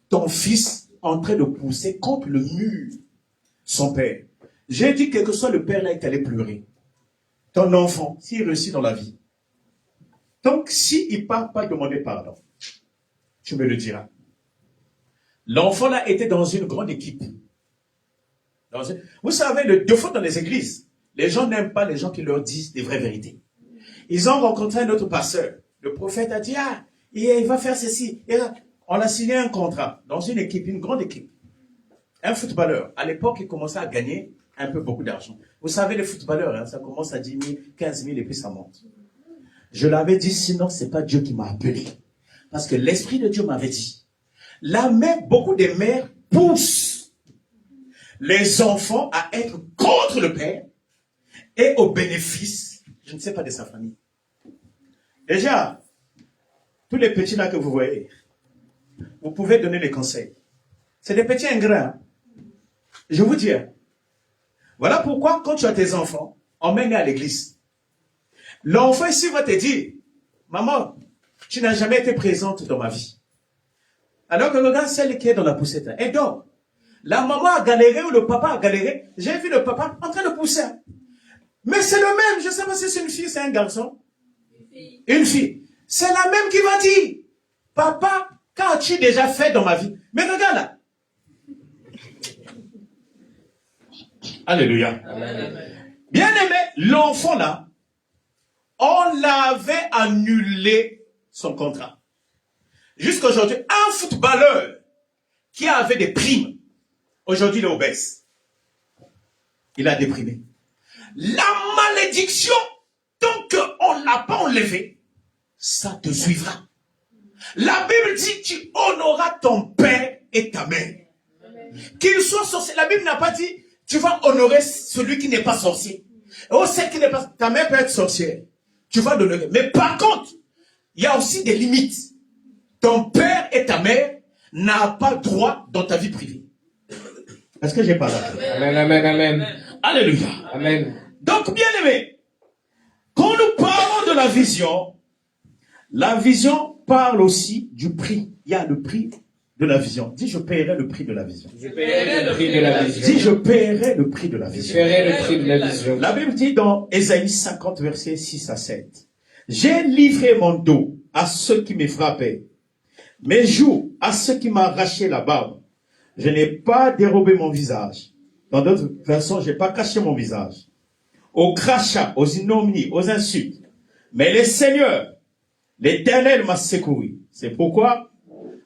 ton fils en train de pousser contre le mur son père. J'ai dit, quel que soit le père là, il est allé pleurer. Ton enfant, s'il réussit dans la vie, donc s'il ne part pas demander pardon, tu me le diras. L'enfant là était dans une grande équipe. Vous savez, le défaut dans les églises, les gens n'aiment pas les gens qui leur disent des vraies vérités. Ils ont rencontré un autre pasteur. Le prophète a dit, ah, il va faire ceci. Et là, on a signé un contrat dans une équipe, une grande équipe. Un footballeur. À l'époque, il commençait à gagner un peu beaucoup d'argent. Vous savez, les footballeurs, hein, ça commence à 10 000, 15 000 et puis ça monte. Je l'avais dit, sinon, c'est pas Dieu qui m'a appelé. Parce que l'Esprit de Dieu m'avait dit, la mère, beaucoup de mères poussent les enfants à être contre le père et au bénéfice, je ne sais pas, de sa famille. Déjà, tous les petits là que vous voyez, vous pouvez donner les conseils. C'est des petits ingrats. Hein? Je vous dis, hein? Voilà pourquoi quand tu as tes enfants, emmène-les à l'église. L'enfant ici va te dire, maman, tu n'as jamais été présente dans ma vie. Alors que regarde celle qui est dans la poussette, elle dort. La maman a galéré ou le papa a galéré. J'ai vu le papa en train de pousser. Mais c'est le même, je ne sais pas si c'est une fille, c'est un garçon. Une fille. C'est la même qui va dire, papa, qu'as-tu déjà fait dans ma vie? Mais regarde là. Alléluia. Bien aimé, l'enfant là, on l'avait annulé son contrat. Jusqu'à aujourd'hui, un footballeur qui avait des primes, aujourd'hui il est obèse. Il a déprimé. La malédiction, tant qu'on ne l'a pas enlevé, ça te suivra. La Bible dit, tu honoreras ton père et ta mère. Qu'il soit sorcier. La Bible n'a pas dit, tu vas honorer celui qui n'est pas sorcier. Oh, celle qui n'est pas, ta mère peut être sorcière. Tu vas l'honorer. Mais par contre, il y a aussi des limites. Ton père et ta mère n'ont pas droit dans ta vie privée. Est-ce que j'ai pas d'accord? Amen, amen, amen. Alléluia. Amen. Donc, bien aimé, quand nous parlons de la vision parle aussi du prix. Il y a le prix de la vision. Dis, je paierai le prix de la vision. Je paierai le prix de la vision. Dis, je paierai le prix de la Je vision. paierai le prix de la vision. La Bible dit dans Ésaïe 50, versets 6 à 7. J'ai livré mon dos à ceux qui me frappaient, mes joues à ceux qui m'arrachaient la barbe. Je n'ai pas dérobé mon visage. Dans d'autres versions, je n'ai pas caché mon visage. Aux crachats, aux ignominies, aux insultes. Mais le Seigneur, l'Éternel m'a secouru. C'est pourquoi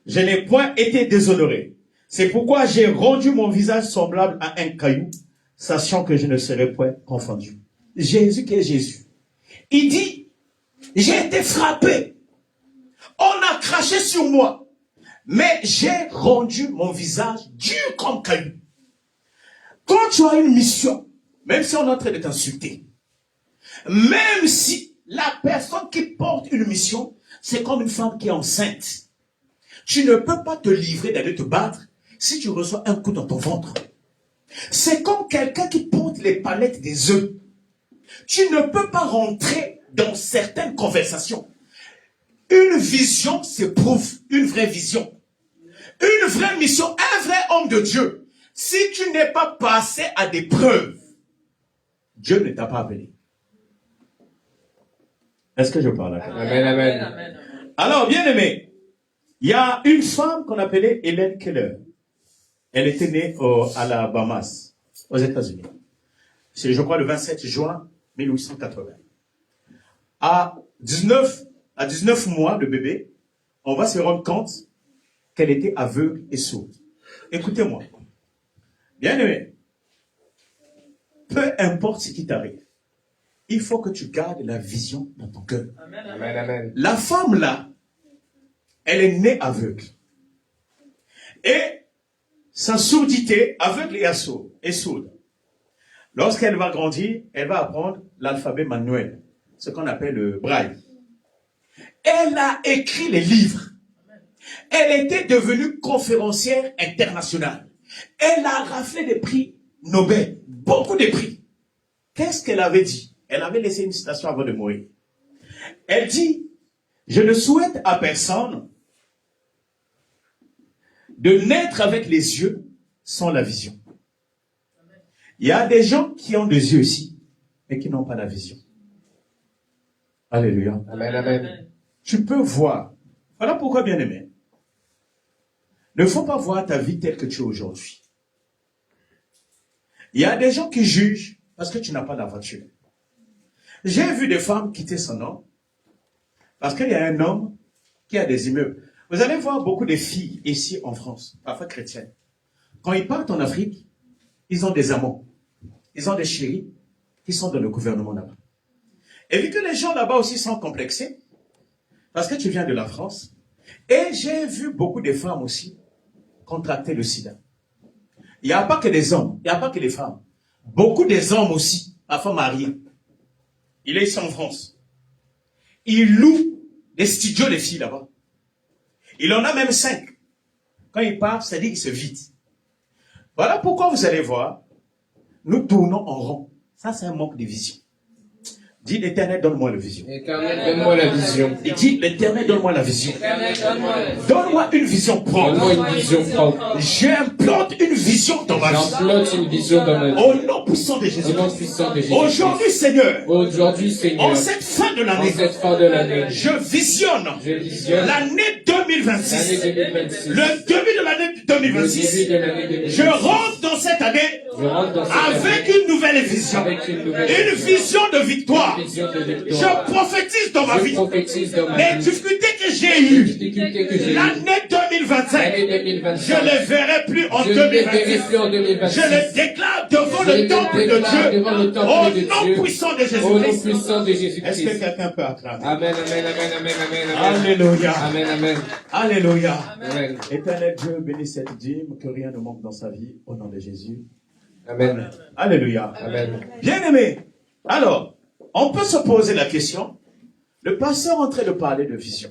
je n'ai point été déshonoré. C'est pourquoi j'ai rendu mon visage semblable à un caillou, sachant que je ne serai point confondu. Jésus qui est Jésus. Il dit, j'ai été frappé. On a craché sur moi. Mais j'ai rendu mon visage dur comme caillou. Quand tu as une mission, même si on est en train de t'insulter, même si la personne qui porte une mission, c'est comme une femme qui est enceinte. Tu ne peux pas te livrer d'aller te battre si tu reçois un coup dans ton ventre. C'est comme quelqu'un qui porte les palettes des œufs. Tu ne peux pas rentrer dans certaines conversations. Une vision s'éprouve, une vraie vision. Une vraie mission, un vrai homme de Dieu. Si tu n'es pas passé à des preuves, Dieu ne t'a pas appelé. Est-ce que je parle là? Amen, amen. Alors, bien aimé, il y a une femme qu'on appelait Helen Keller. Elle était née à la Bahamas, aux États-Unis. C'est, je crois, le 27 juin 1880. À 19 mois de bébé, on va se rendre compte qu'elle était aveugle et sourde. Écoutez-moi. Bien aimé, peu importe ce qui t'arrive, il faut que tu gardes la vision dans ton cœur. Amen, amen. La femme là, elle est née aveugle. Et sa sourdité, aveugle et sourde. Lorsqu'elle va grandir, elle va apprendre l'alphabet manuel, ce qu'on appelle le braille. Elle a écrit les livres. Elle était devenue conférencière internationale. Elle a raflé des prix Nobel, beaucoup de prix. Qu'est-ce qu'elle avait dit? Elle avait laissé une citation avant de mourir. Elle dit, je ne souhaite à personne de naître avec les yeux sans la vision. Il y a des gens qui ont des yeux ici, mais qui n'ont pas la vision. Alléluia. Amen, amen. Tu peux voir. Voilà pourquoi, bien aimé, ne faut pas voir ta vie telle que tu es aujourd'hui. Il y a des gens qui jugent parce que tu n'as pas la voiture. J'ai vu des femmes quitter son homme parce qu'il y a un homme qui a des immeubles. Vous allez voir beaucoup de filles ici en France, parfois chrétiennes. Quand ils partent en Afrique, ils ont des amants. Ils ont des chéris qui sont dans le gouvernement là-bas. Et vu que les gens là-bas aussi sont complexés, parce que tu viens de la France, et j'ai vu beaucoup de femmes aussi contracter le sida. Il n'y a pas que des hommes, il n'y a pas que les femmes. Beaucoup des hommes aussi, parfois mariés. Il est ici en France. Il loue des studios des filles là-bas. Il en a même 5. Quand il part, c'est-à-dire qu'il se vide. Voilà pourquoi vous allez voir, nous tournons en rond. Ça, c'est un manque de vision. Dis, l'Éternel, donne-moi la vision. Éternel, donne-moi la vision. Il dit, l'Éternel, donne-moi la vision. Éternel, donne-moi la vision. Donne-moi une vision propre. Donne-moi une vision propre. J'implante une vision dans ma vie. J'implote une vision dans ma vie. Au nom puissant de Au Jésus. nom puissant de Jésus. Aujourd'hui, Seigneur, Aujourd'hui, Seigneur, en cette fin de en l'année, cette fin de l'année, je visionne je visionne l'année 2026. l'année 2026. Le début de l'année Le 2026. début de l'année 2026. Je rentre dans cette année Je rentre dans cette avec année une nouvelle vision. avec une nouvelle Une vision de victoire. Une vision de victoire. Je prophétise dans ma Je vie. prophétise dans ma Les vie difficultés que j'ai les eues difficultés que j'ai eues. l'année 2025, L'année je 2025. ne les verrai plus en Je ne les verrai 2026. plus en 2026. Je les déclare devant Je le les temple de déclare Dieu. devant le temple Au de nom Dieu. puissant de Au nom Jésus-Christ. puissant de Est-ce que Jésus-Christ. quelqu'un peut acclamer? Amen, amen, amen, amen, amen, amen. Alléluia. Amen, amen. Alléluia. Amen. Éternel Dieu, bénis cette dîme, que rien ne manque dans sa vie, au nom de Jésus. Amen. Alléluia. Amen. Bien-aimé, alors, on peut se poser la question, le pasteur est en train de parler de vision.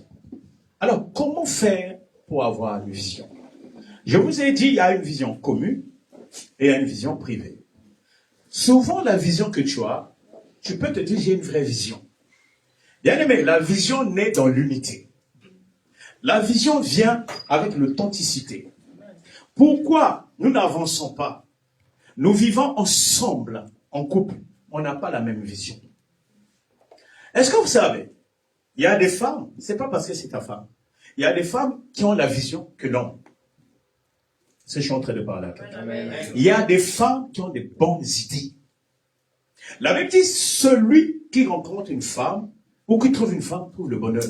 Alors, comment faire pour avoir une vision? Je vous ai dit, il y a une vision commune et il y a une vision privée. Souvent, la vision que tu as, tu peux te dire, j'ai une vraie vision. Bien-aimé, la vision naît dans l'unité. La vision vient avec l'authenticité. Pourquoi nous n'avançons pas? Nous vivons ensemble, en couple. On n'a pas la même vision. Est-ce que vous savez, il y a des femmes, c'est pas parce que c'est ta femme, il y a des femmes qui ont la vision que l'homme. C'est ce que je suis en train de parler à quelqu'un. Il y a des femmes qui ont des bonnes idées. La Bible dit, celui qui rencontre une femme, ou qui trouve une femme, trouve le bonheur.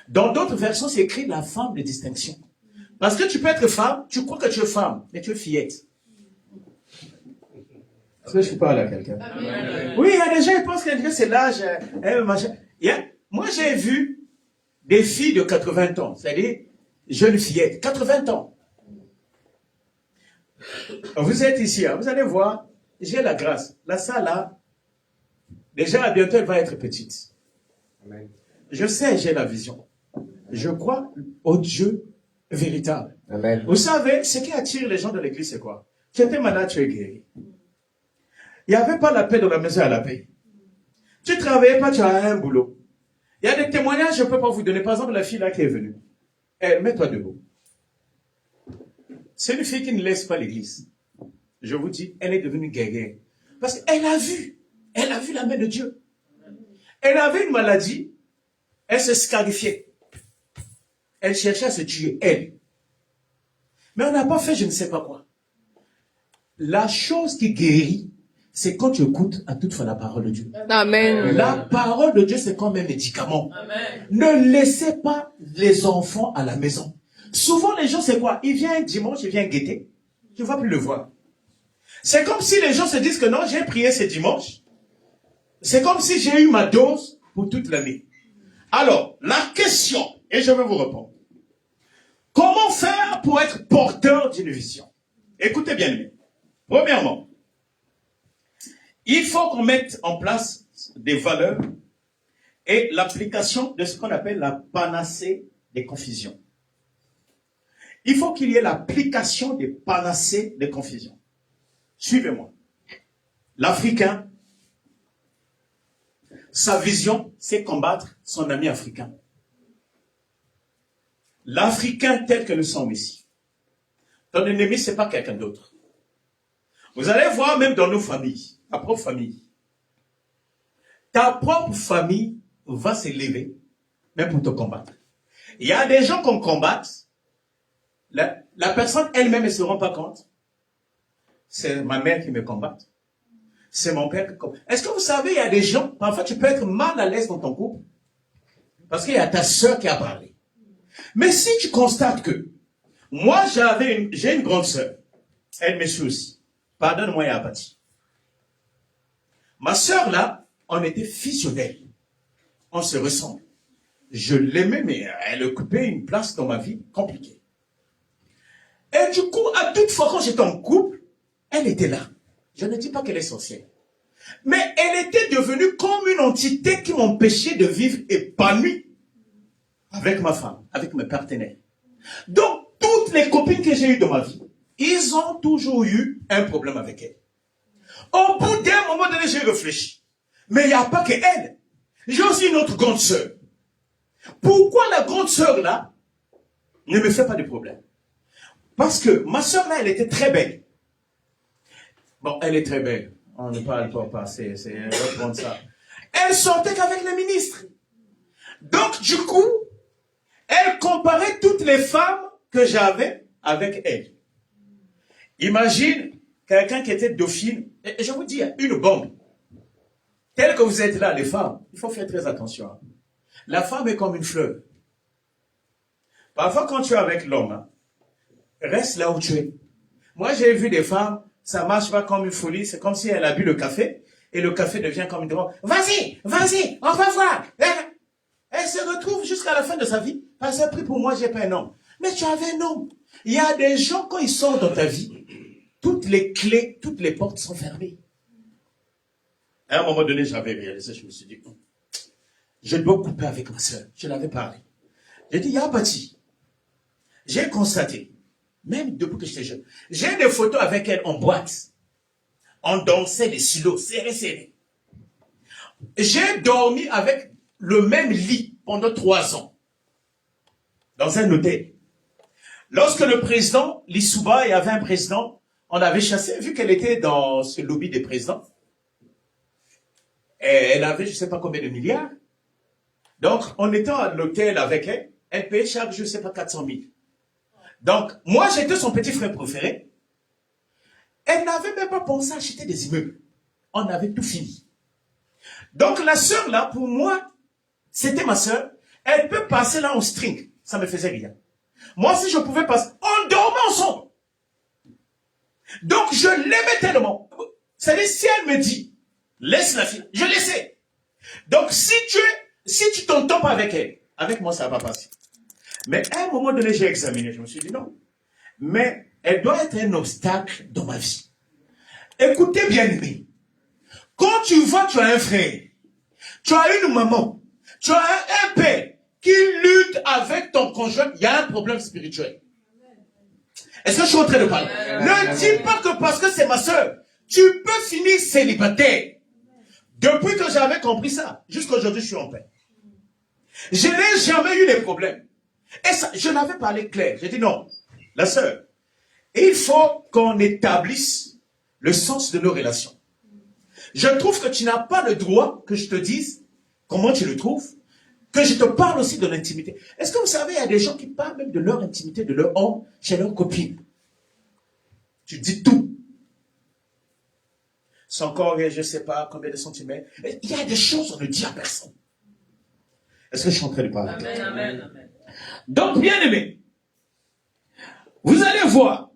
Dans d'autres versions, c'est écrit la femme de distinction. Parce que tu peux être femme, tu crois que tu es femme, mais tu es fillette. Est-ce que je parle à quelqu'un? Oui, il y a des gens qui pensent que c'est l'âge. Moi, j'ai vu des filles de 80 ans, c'est-à-dire jeunes fillettes, 80 ans. Vous êtes ici, hein, vous allez voir, j'ai la grâce. La salle là, déjà bientôt elle va être petite. Amen. Je sais, j'ai la vision. Je crois au Dieu véritable. Amen. Vous savez, ce qui attire les gens de l'église, c'est quoi? Tu étais malade, tu es guéri. Il n'y avait pas la paix dans la maison à la paix. Tu ne travaillais pas, tu as un boulot. Il y a des témoignages, je ne peux pas vous donner. Par exemple, la fille là qui est venue. Elle, mets-toi debout. C'est une fille qui ne laisse pas l'église. Je vous dis, elle est devenue guerrière. Parce qu'elle a vu la main de Dieu. Elle avait une maladie, elle se scarifiait. Elle cherchait à se tuer, elle. Mais on n'a pas fait je ne sais pas quoi. La chose qui guérit, c'est quand tu écoutes à toute fois la parole de Dieu. Amen. La parole de Dieu, c'est comme un médicament. Amen. Ne laissez pas les enfants à la maison. Souvent, les gens, c'est quoi? Il vient un dimanche, il vient guetter. Tu ne vas plus le voir. C'est comme si les gens se disent que non, j'ai prié ce dimanche. C'est comme si j'ai eu ma dose pour toute l'année. Alors, la question, et je vais vous répondre. Comment faire pour être porteur d'une vision? Écoutez bien. Premièrement, il faut qu'on mette en place des valeurs et l'application de ce qu'on appelle la panacée des confusions. Il faut qu'il y ait l'application des panacées des confusions. Suivez-moi. L'Africain, sa vision, c'est combattre son ami africain. L'Africain tel que nous sommes ici. Ton ennemi, ce n'est pas quelqu'un d'autre. Vous allez voir même dans nos familles, ta propre famille. Ta propre famille va s'élever, même pour te combattre. Il y a des gens qu'on combatte, la personne elle-même ne se rend pas compte. C'est ma mère qui me combat. C'est mon père qui combat. Est-ce que vous savez, il y a des gens, parfois tu peux être mal à l'aise dans ton couple, parce qu'il y a ta soeur qui a parlé. Mais si tu constates que, moi j'ai une grande soeur, elle me suit aussi. Pardonne-moi, Yabati. Ma soeur là, on était fusionnels. On se ressemble. Je l'aimais, mais elle occupait une place dans ma vie compliquée. Et du coup, à toute fois quand j'étais en couple, elle était là. Je ne dis pas qu'elle est sorcière. Mais elle était devenue comme une entité qui m'empêchait de vivre épanoui avec ma femme, avec mes partenaires. Donc, toutes les copines que j'ai eues dans ma vie, ils ont toujours eu un problème avec elle. Au bout d'un moment donné, j'ai réfléchi. Mais il n'y a pas que elle. J'ai aussi une autre grande sœur. Pourquoi la grande sœur là ne me fait pas de problème? Parce que ma sœur là, elle était très belle. Bon, elle est très belle. On ne parle pas, c'est reprendre ça. Elle sortait qu'avec les ministres. Donc du coup, elle comparait toutes les femmes que j'avais avec elle. Imagine quelqu'un qui était dauphine, et je vous dis, une bombe. Telle que vous êtes là, les femmes, il faut faire très attention. La femme est comme une fleur. Parfois, quand tu es avec l'homme, hein, reste là où tu es. Moi, j'ai vu des femmes, ça marche pas comme une folie, c'est comme si elle a bu le café, et le café devient comme une drogue. Vas-y, on va voir. Elle se retrouve jusqu'à la fin de sa vie, parce qu'elle a pris pour moi, j'ai pas un homme. Mais tu avais un homme. Il y a des gens, quand ils sortent dans ta vie, toutes les clés, toutes les portes sont fermées. À un moment donné, j'avais réalisé, je me suis dit, je dois couper avec ma soeur. Je l'avais parlé. J'ai dit, Yabati, j'ai constaté, même depuis que j'étais jeune, j'ai des photos avec elle en boîte. On dansait les silos, serrés. J'ai dormi avec le même lit pendant 3 ans. Dans un hôtel. Lorsque le président, Lissouba, il y avait un président, on l'avait chassé, vu qu'elle était dans ce lobby des présidents. Et elle avait, je ne sais pas combien de milliards. Donc, on était à l'hôtel avec elle. Elle payait chaque jour, je ne sais pas, 400 000. Donc, moi, j'étais son petit frère préféré. Elle n'avait même pas pensé à acheter des immeubles. On avait tout fini. Donc, la sœur, là, pour moi, c'était ma sœur. Elle peut passer là en string. Ça me faisait rien. Moi, si je pouvais passer, on dormait ensemble. Donc, je l'aimais tellement. C'est-à-dire, si elle me dit, laisse la fille, je laissais. Donc, si tu t'entends pas avec elle, avec moi, ça va pas passer. Mais à un moment donné, j'ai examiné, je me suis dit non. Mais elle doit être un obstacle dans ma vie. Écoutez bien aimé. Quand tu vois, tu as un frère, tu as une maman, tu as un père qui lutte avec ton conjoint, il y a un problème spirituel. Est-ce que je suis en train de parler? Ne dis pas que parce que c'est ma soeur, tu peux finir célibataire. Depuis que j'avais compris ça, jusqu'à aujourd'hui, je suis en paix. Je n'ai jamais eu de problème. Et ça, je l'avais parlé clair. J'ai dit non, la sœur, il faut qu'on établisse le sens de nos relations. Je trouve que tu n'as pas le droit que je te dise comment tu le trouves, que je te parle aussi de l'intimité. Est-ce que vous savez, il y a des gens qui parlent même de leur intimité, de leur homme, chez leur copine. Tu dis tout. Son corps est, je ne sais pas, combien de centimètres. Il y a des choses qu'on ne dit à personne. Est-ce que je suis en train de parler? Amen, amen, amen. Donc, bien aimé, vous allez voir,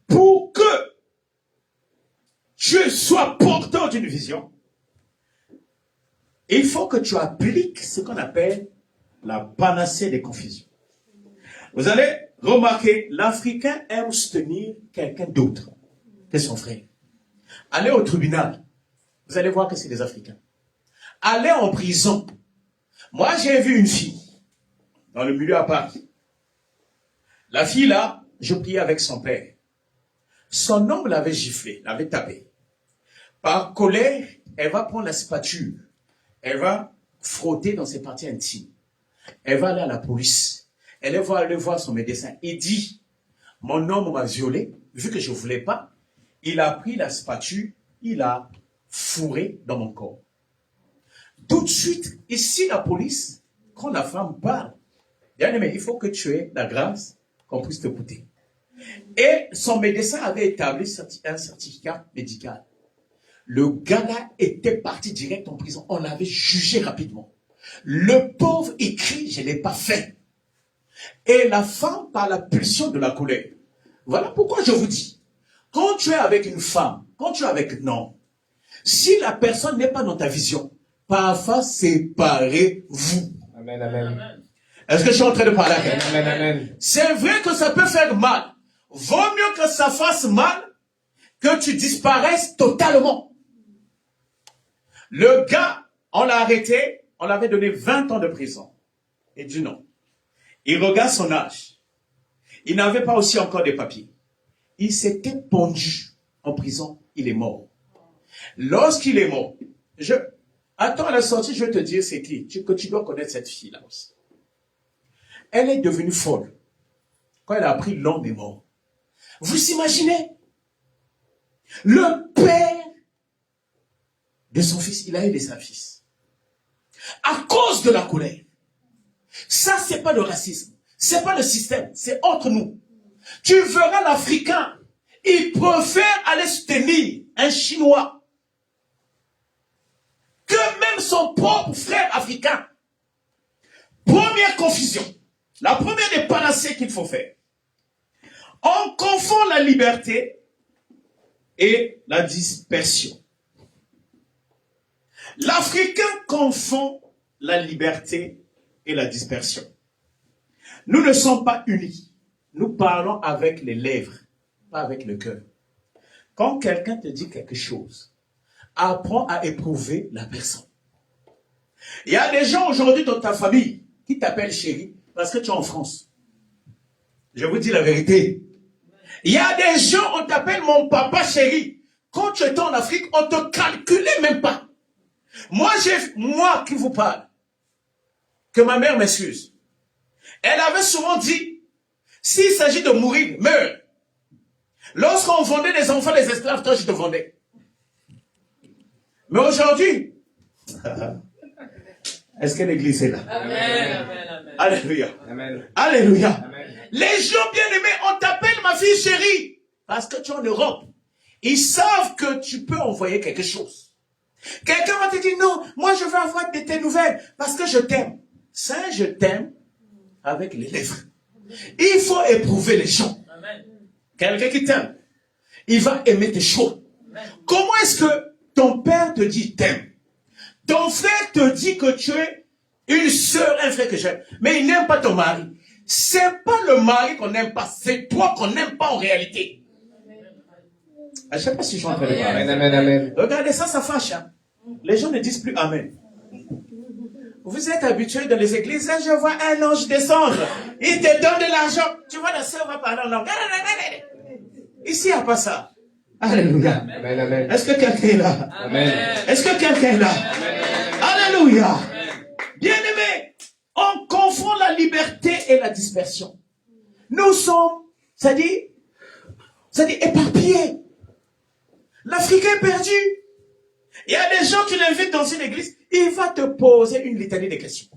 pour que tu sois porteur d'une vision, il faut que tu appliques ce qu'on appelle la panacée des confusions. Vous allez remarquer, l'Africain aime soutenir quelqu'un d'autre que son frère. Allez au tribunal, vous allez voir que c'est des Africains. Allez en prison. Moi, j'ai vu une fille dans le milieu à Paris. La fille là, je priais avec son père. Son homme l'avait giflé, l'avait tapé. Par colère, elle va prendre la spatule. Elle va frotter dans ses parties intimes. Elle va aller à la police. Elle va aller voir son médecin. Il dit, mon homme m'a violé, vu que je ne voulais pas. Il a pris la spatule, il a fourré dans mon corps. Tout de suite, ici la police, quand la femme parle, bien aimé, il faut que tu aies la grâce qu'on puisse t'écouter. Et son médecin avait établi un certificat médical. Le gars-là était parti direct en prison. On l'avait jugé rapidement. Le pauvre écrit, je ne l'ai pas fait. Et la femme, par la pulsion de la colère. Voilà pourquoi je vous dis, quand tu es avec une femme, quand tu es avec un homme, si la personne n'est pas dans ta vision, parfois séparez-vous. Amen, amen. Est-ce que je suis en train de parler avec elle? Amen, amen. C'est vrai que ça peut faire mal. Vaut mieux que ça fasse mal que tu disparaisses totalement. Le gars, on l'a arrêté, on l'avait donné 20 ans de prison. Il dit non. Il regarde son âge. Il n'avait pas aussi encore des papiers. Il s'était pendu en prison, il est mort. Lorsqu'il est mort, Attends, à la sortie, je vais te dire c'est qui. Que tu dois connaître cette fille-là aussi. Elle est devenue folle quand elle a appris l'homme est mort. Vous imaginez? Le père de son fils, il a aidé sa fils. À cause de la colère. Ça, c'est pas le racisme. C'est pas le système. C'est entre nous. Tu verras l'Africain. Il préfère aller soutenir un Chinois que même son propre frère africain. Première confusion. La première des panacées qu'il faut faire. On confond la liberté et la dispersion. L'Africain confond la liberté et la dispersion. Nous ne sommes pas unis. Nous parlons avec les lèvres, pas avec le cœur. Quand quelqu'un te dit quelque chose, apprends à éprouver la personne. Il y a des gens aujourd'hui dans ta famille qui t'appellent chérie parce que tu es en France. Je vous dis la vérité. Il y a des gens, on t'appelle mon papa chéri. Quand tu étais en Afrique, on ne te calculait même pas. Moi qui vous parle, que ma mère m'excuse. Elle avait souvent dit, s'il s'agit de mourir, meurs. Lorsqu'on vendait des enfants, les esclaves, toi je te vendais. Mais aujourd'hui, est-ce que l'église est là? Amen. Amen. Amen. Alléluia. Amen. Alléluia. Amen. Les gens bien-aimés, on t'appelle ma fille chérie. Parce que tu es en Europe. Ils savent que tu peux envoyer quelque chose. Quelqu'un va te dire, non, moi je veux avoir de tes nouvelles parce que je t'aime. Ça, je t'aime avec les lèvres. Il faut éprouver les gens. Amen. Quelqu'un qui t'aime, il va aimer tes choix. Amen. Comment est-ce que ton père te dit t'aime? Ton frère te dit que tu es une sœur, un frère que j'aime, mais il n'aime pas ton mari. C'est pas le mari qu'on n'aime pas, c'est toi qu'on n'aime pas en réalité. Je ne sais pas si je suis en train de parler. Amen, amen, amen. Regardez ça, ça fâche. Hein? Les gens ne disent plus Amen. Vous êtes habitués dans les églises, là, je vois un ange descendre. Il te donne de l'argent. Tu vois, la sœur va parler en langue. Ici, il n'y a pas ça. Alléluia. Amen, amen. Est-ce que quelqu'un est là? Amen. Est-ce que quelqu'un est là? Alléluia. Bien-aimés, on confond la liberté et la dispersion. Nous sommes, c'est-à-dire éparpillés. L'Africain est perdu. Il y a des gens, tu l'invites dans une église, il va te poser une litanie de questions.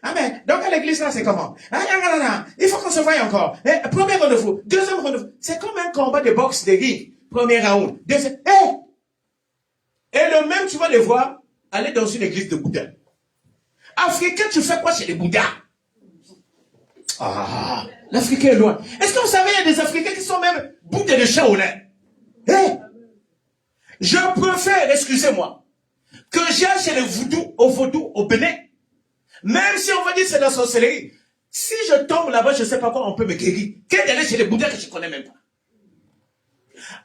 Ah mais, donc à l'église là, c'est comment? Il faut qu'on se voie encore. Premier rendez-vous, deuxième rendez-vous. C'est comme un combat de boxe de ring. Premier round, deuxième. Et le même, tu vas les voir aller dans une église de Bouddha. Africain, tu fais quoi chez les Bouddhas? Ah, l'Africain est loin. Est-ce que vous savez, il y a des Africains qui sont même Bouddha de Shaolin? Je préfère, excusez-moi, que j'aille chez les vaudous, au Bénin. Même si on va dire c'est la sorcellerie. Si je tombe là-bas, je ne sais pas quoi, on peut me guérir. Qu'est-ce d'aller chez les Bouddhas que je ne connais même pas?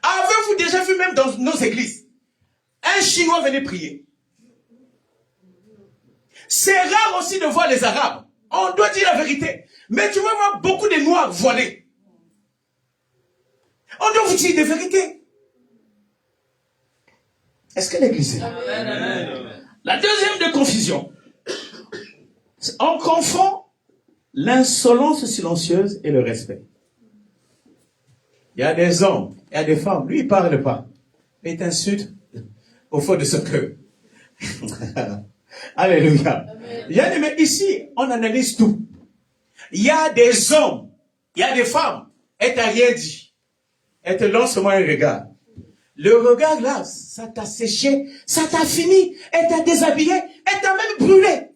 Avez-vous déjà vu même dans nos églises, un Chinois venir prier? C'est rare aussi de voir les Arabes. On doit dire la vérité. Mais tu vas voir beaucoup de Noirs voilés. On doit vous dire des vérités. Est-ce que l'église est là? La deuxième de confusion. On confond l'insolence silencieuse et le respect. Il y a des hommes, il y a des femmes, lui il ne parle pas. Mais il t'insulte au fond de ce cœur. Alléluia. Mais ici, on analyse tout. Il y a des hommes, il y a des femmes, elle t'a rien dit. Elle te lance seulement un regard. Le regard là, ça t'a séché, ça t'a fini, elle t'a déshabillé, elle t'a même brûlé.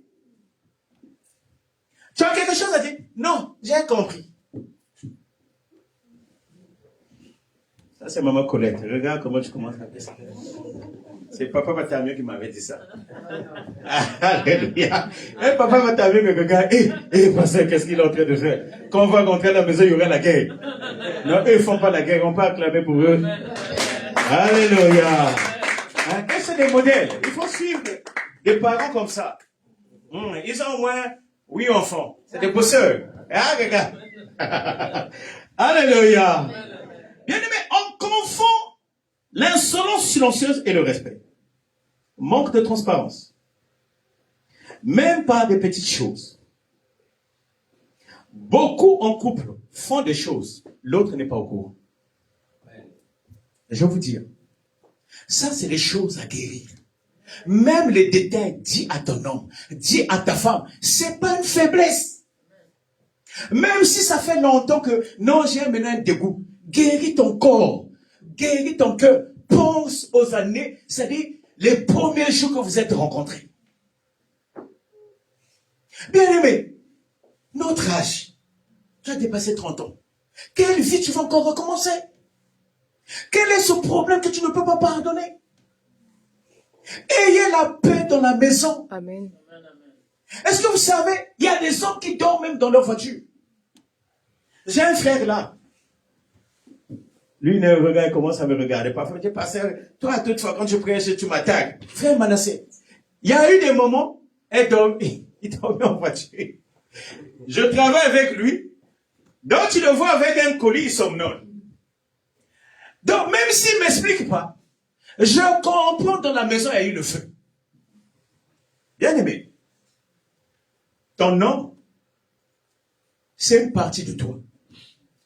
Tu as quelque chose à dire? Non, j'ai compris. Ça c'est maman Colette. Regarde comment tu commences à faire ça. C'est papa Matamio qui m'avait dit ça. Alléluia. Et papa Matamio me regarde. Pasteur, qu'est-ce qu'il est en train de faire? Quand on va rentrer à la maison, il y aura la guerre. Non, eux, ils ne font pas la guerre. On peut acclamer pour eux. Alléluia. Hein? Et c'est des modèles. Il faut suivre des parents comme ça. Ils ont au moins 8 enfants. C'est des bosseurs. Ah, regarde. Alléluia. Bien aimé, on confond l'insolence silencieuse et le respect. Manque de transparence. Même par des petites choses. Beaucoup en couple font des choses, l'autre n'est pas au courant. Je vais vous dire, ça c'est les choses à guérir. Même les détails, dis à ton homme, dis à ta femme, c'est pas une faiblesse. Même si ça fait longtemps que, non, j'ai maintenant un dégoût, guéris ton corps, guéris ton cœur, pense aux années, c'est-à-dire les premiers jours que vous êtes rencontrés. Bien aimé, notre âge, tu as dépassé 30 ans. Quelle vie tu vas encore recommencer? Quel est ce problème que tu ne peux pas pardonner? Ayez la paix dans la maison. Amen. Est-ce que vous savez, il y a des hommes qui dorment même dans leur voiture. J'ai un frère là. Lui, il commence à me regarder. Parfois, il dit, pasteur, toi, toutefois, quand je prêche, tu m'attaques. Frère Manassé, il y a eu des moments, il dormait en voiture. Je travaille avec lui. Donc, tu le vois avec un colis, il somnole. Donc, même s'il ne m'explique pas, je comprends dans la maison, il y a eu le feu. Bien aimé, ton nom, c'est une partie de toi.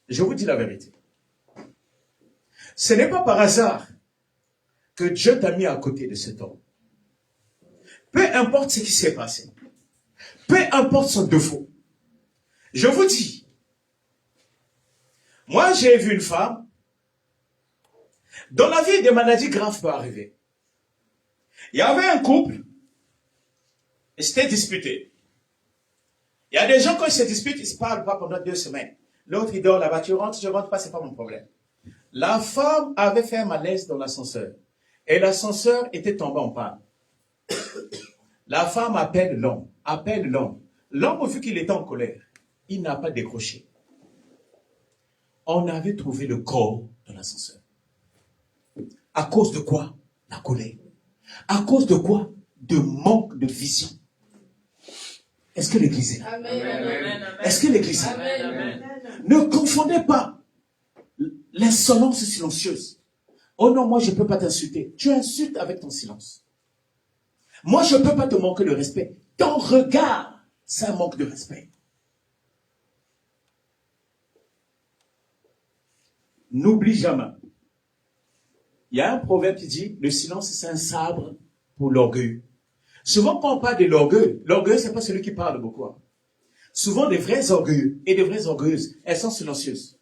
Je vous dis la vérité. Ce n'est pas par hasard que Dieu t'a mis à côté de cet homme. Peu importe ce qui s'est passé, peu importe son défaut, je vous dis, moi j'ai vu une femme, dans la vie des maladies graves peuvent arriver. Il y avait un couple, et c'était disputé. Il y a des gens, quand ils se disputent, ils ne se parlent pas pendant 2 semaines. L'autre, il dort là-bas, tu rentres, je rentre pas, c'est pas mon problème. La femme avait fait un malaise dans l'ascenseur. Et l'ascenseur était tombé en panne. La femme appelle l'homme. L'homme, vu qu'il était en colère, il n'a pas décroché. On avait trouvé le corps dans l'ascenseur. À cause de quoi? La colère. À cause de quoi? De manque de vision. Est-ce que l'église est là? Est-ce que l'église est là? Ne confondez pas l'insolence silencieuse. Oh non, moi je ne peux pas t'insulter. Tu insultes avec ton silence. Moi je ne peux pas te manquer de respect. Ton regard, c'est un manque de respect. N'oublie jamais. Il y a un proverbe qui dit, le silence c'est un sabre pour l'orgueil. Souvent quand on parle de l'orgueil, l'orgueil c'est pas celui qui parle beaucoup. Souvent des vrais orgueilleux et des vraies orgueilleuses, elles sont silencieuses.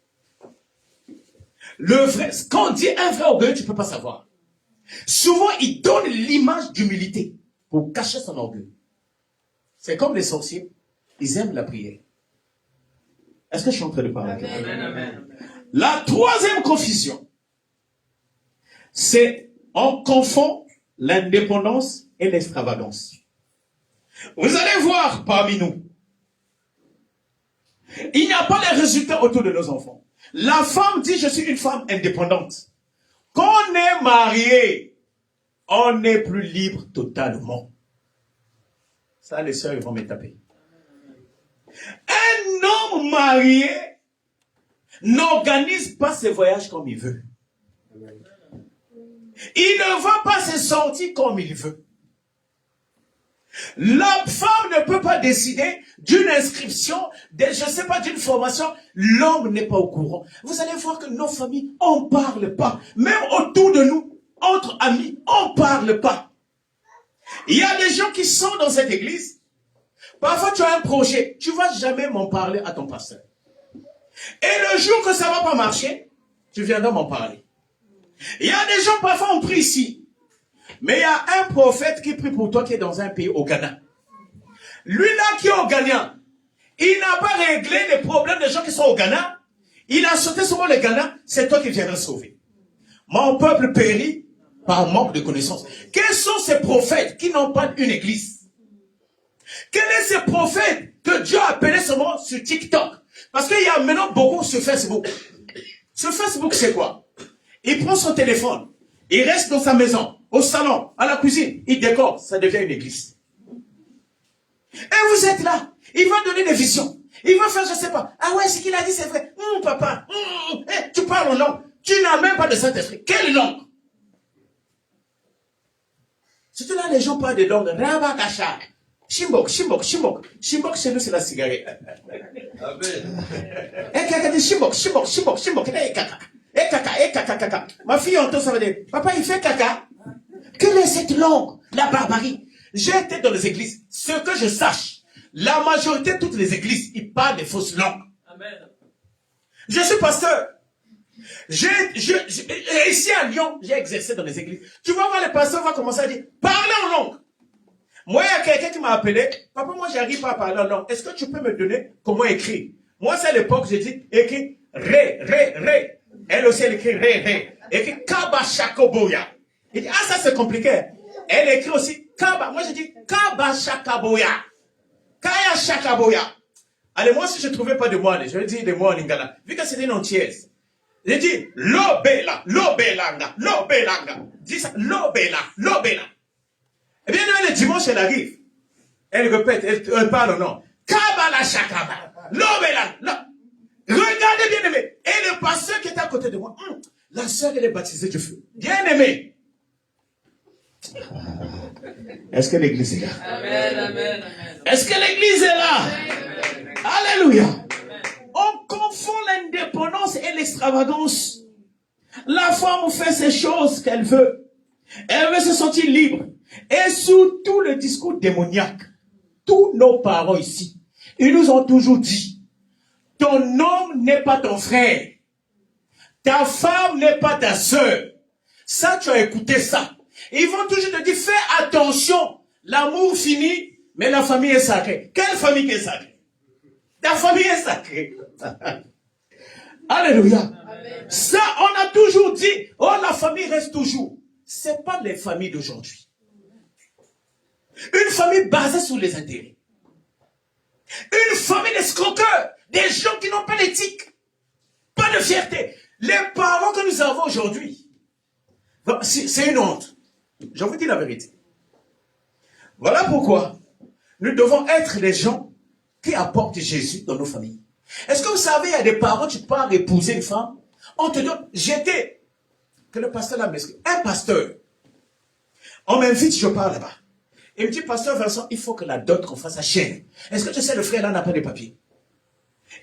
Quand on dit un vrai orgueilleux, tu ne peux pas savoir. Souvent, il donne l'image d'humilité pour cacher son orgueil. C'est comme les sorciers, ils aiment la prière. Est-ce que je suis en train de parler? Amen. La troisième confusion, c'est on confond l'indépendance et l'extravagance. Vous allez voir parmi nous, il n'y a pas les résultats autour de nos enfants. La femme dit, je suis une femme indépendante. Quand on est marié, on n'est plus libre totalement. Ça, les sœurs vont me taper. Un homme marié n'organise pas ses voyages comme il veut. Il ne va pas se sortir comme il veut. La femme ne peut pas décider d'une inscription, je ne sais pas, d'une formation. L'homme n'est pas au courant. Vous allez voir que nos familles, on ne parle pas. Même autour de nous, entre amis, on ne parle pas. Il y a des gens qui sont dans cette église. Parfois, tu as un projet. Tu ne vas jamais m'en parler à ton pasteur. Et le jour que ça ne va pas marcher, tu viendras m'en parler. Il y a des gens, parfois, on prie ici. Mais il y a un prophète qui prie pour toi qui est dans un pays au Ghana. Lui-là qui est au Ghana, il n'a pas réglé les problèmes des gens qui sont au Ghana. Il a sauté sur le Ghana, c'est toi qui viendras sauver. Mon peuple périt par manque de connaissances. Quels sont ces prophètes qui n'ont pas une église? Quels sont ces prophètes que Dieu a appelés seulement sur TikTok? Parce qu'il y a maintenant beaucoup sur Facebook. Sur Facebook, c'est quoi? Il prend son téléphone, il reste dans sa maison, au salon, à la cuisine, il décore, ça devient une église. Et vous êtes là, il va donner des visions, il va faire, je ne sais pas, ah ouais, ce qu'il a dit c'est vrai, papa, tu parles en langue, tu n'as même pas de Saint-Esprit, quelle langue? Surtout là, les gens parlent de langue, Rabakasha, Chimbok, chimbok, chimbok. Chimbok chez nous, c'est la cigarette. Eh, caca, dit chimbok, chimbok, chimbok, chimbok. Eh, caca. Eh, caca, eh, caca, caca. Ma fille entend ça va dire, papa, il fait caca. Quelle est cette langue? La barbarie. J'ai été dans les églises. Ce que je sache, la majorité de toutes les églises, ils parlent des fausses langues. Amen. Je suis pasteur. Ici à Lyon, j'ai exercé dans les églises. Tu vas voir, les pasteurs vont commencer à dire, parlez en langue. Moi, il y a quelqu'un qui m'a appelé. Papa, moi, j'arrive pas à parler en langue. Est-ce que tu peux me donner comment écrire? Moi, c'est à l'époque, j'ai dit, écrit ré, ré, ré. Elle aussi, elle écrit ré, ré. Écrit kaba shakoboya. Il dit, ah, ça c'est compliqué. Elle écrit aussi kaba. Moi, j'ai dit kaba shakaboya. Kaya shakaboya. Allez, moi, si je ne trouvais pas de mots, je vais dire des mots en lingala. Vu que c'était une entièse. J'ai dit, lobela, lobelanga, lobelanga. Dis ça, lobela, lobela. Eh bien, le dimanche, elle arrive. Elle répète, elle parle au nom. Kabala shakaba, lobela, lo. Regardez, bien aimé. Et le pasteur qui était à côté de moi, la sœur, elle est baptisée du feu. Bien aimé. Est-ce que l'église est là? Amen, amen, amen. Est-ce que l'église est là? Alléluia. On confond l'indépendance et l'extravagance. La femme fait ces choses qu'elle veut. Elle veut se sentir libre. Et surtout le discours démoniaque. Tous nos parents ici, ils nous ont toujours dit, ton homme n'est pas ton frère. Ta femme n'est pas ta sœur. Ça, tu as écouté ça. Ils vont toujours te dire, fais attention. L'amour finit, mais la famille est sacrée. Quelle famille qui est sacrée? Ta famille est sacrée. Alléluia. Amen. Ça, on a toujours dit, oh, la famille reste toujours. C'est pas les familles d'aujourd'hui. Une famille basée sur les intérêts. Une famille d'escroqueurs. Des gens qui n'ont pas d'éthique. Pas de fierté. Les parents que nous avons aujourd'hui, c'est une honte. Je vous dis la vérité. Voilà pourquoi nous devons être les gens qui apportent Jésus dans nos familles. Est-ce que vous savez, il y a des parents, tu pars épouser une femme, on te donne, que le pasteur là m'explique, un pasteur, on m'invite, je pars là-bas. Il me dit, pasteur Vincent, il faut que la dot qu'on fasse à chaîne. Est-ce que tu sais, le frère là n'a pas de papiers?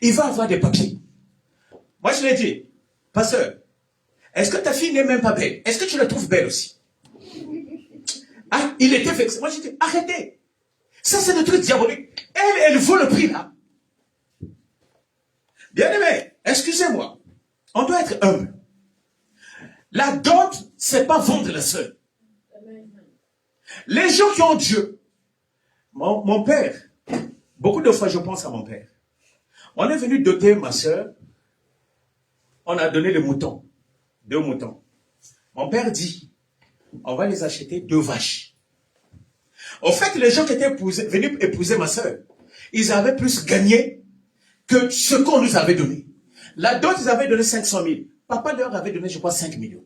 Il va avoir des papiers. Moi, je lui ai dit, pasteur, est-ce que ta fille n'est même pas belle? Est-ce que tu la trouves belle aussi? Ah, il était vexé. Moi, j'ai dit, arrêtez. Ça, c'est le truc diabolique. Elle vaut le prix, là. Bien aimé, excusez-moi. On doit être humble. La dot, c'est pas vendre la sœur. Les gens qui ont Dieu. Mon père, beaucoup de fois, je pense à mon père. On est venu doter ma sœur. On a donné les moutons. 2 moutons. Mon père dit, on va les acheter 2 vaches. Au fait, les gens qui étaient venus épouser ma sœur, ils avaient plus gagné que ce qu'on nous avait donné. La dot, ils avaient donné 500 000. Papa leur avait donné, je crois, 5 millions.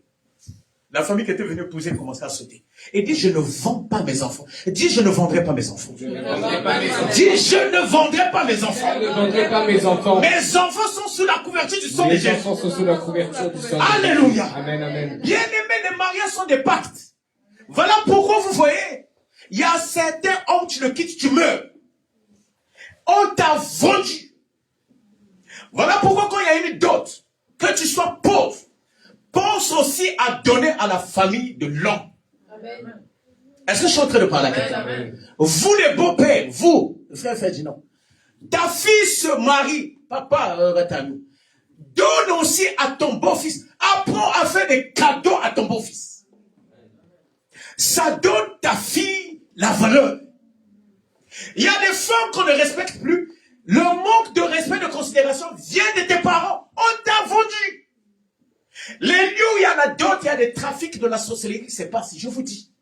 La famille qui était venue épouser commençait à sauter. Et dit, je ne vends pas mes enfants. Dis, je ne vendrai pas mes enfants. Dis, je ne vendrai pas mes enfants. Je ne vendrai pas mes enfants. Mes enfants sont sous la couverture du sang de Jésus. Mes enfants sont sous la couverture du sang de Jésus. Alléluia. Amen, amen. Bien aimé, les mariages sont des pactes. Voilà pourquoi vous voyez, il y a certains hommes, tu le quittes, tu meurs. On t'a vendu. Voilà pourquoi quand il y a une dot, que tu sois pauvre, pense aussi à donner à la famille de l'homme. Est-ce que je suis en train de parler à quelqu'un? Vous les beaux-pères, vous, le frère Ferdinand, ta fille se marie, papa, donne aussi à ton beau-fils. Apprends à faire des cadeaux à ton beau-fils. Ça donne ta fille la valeur. Il y a des femmes qu'on ne respecte plus. Le manque de respect, de considération vient de tes parents. On t'a vendu. Les lieux où il y a la dot, il y a des trafics de la sorcellerie qui se passent. Je vous dis.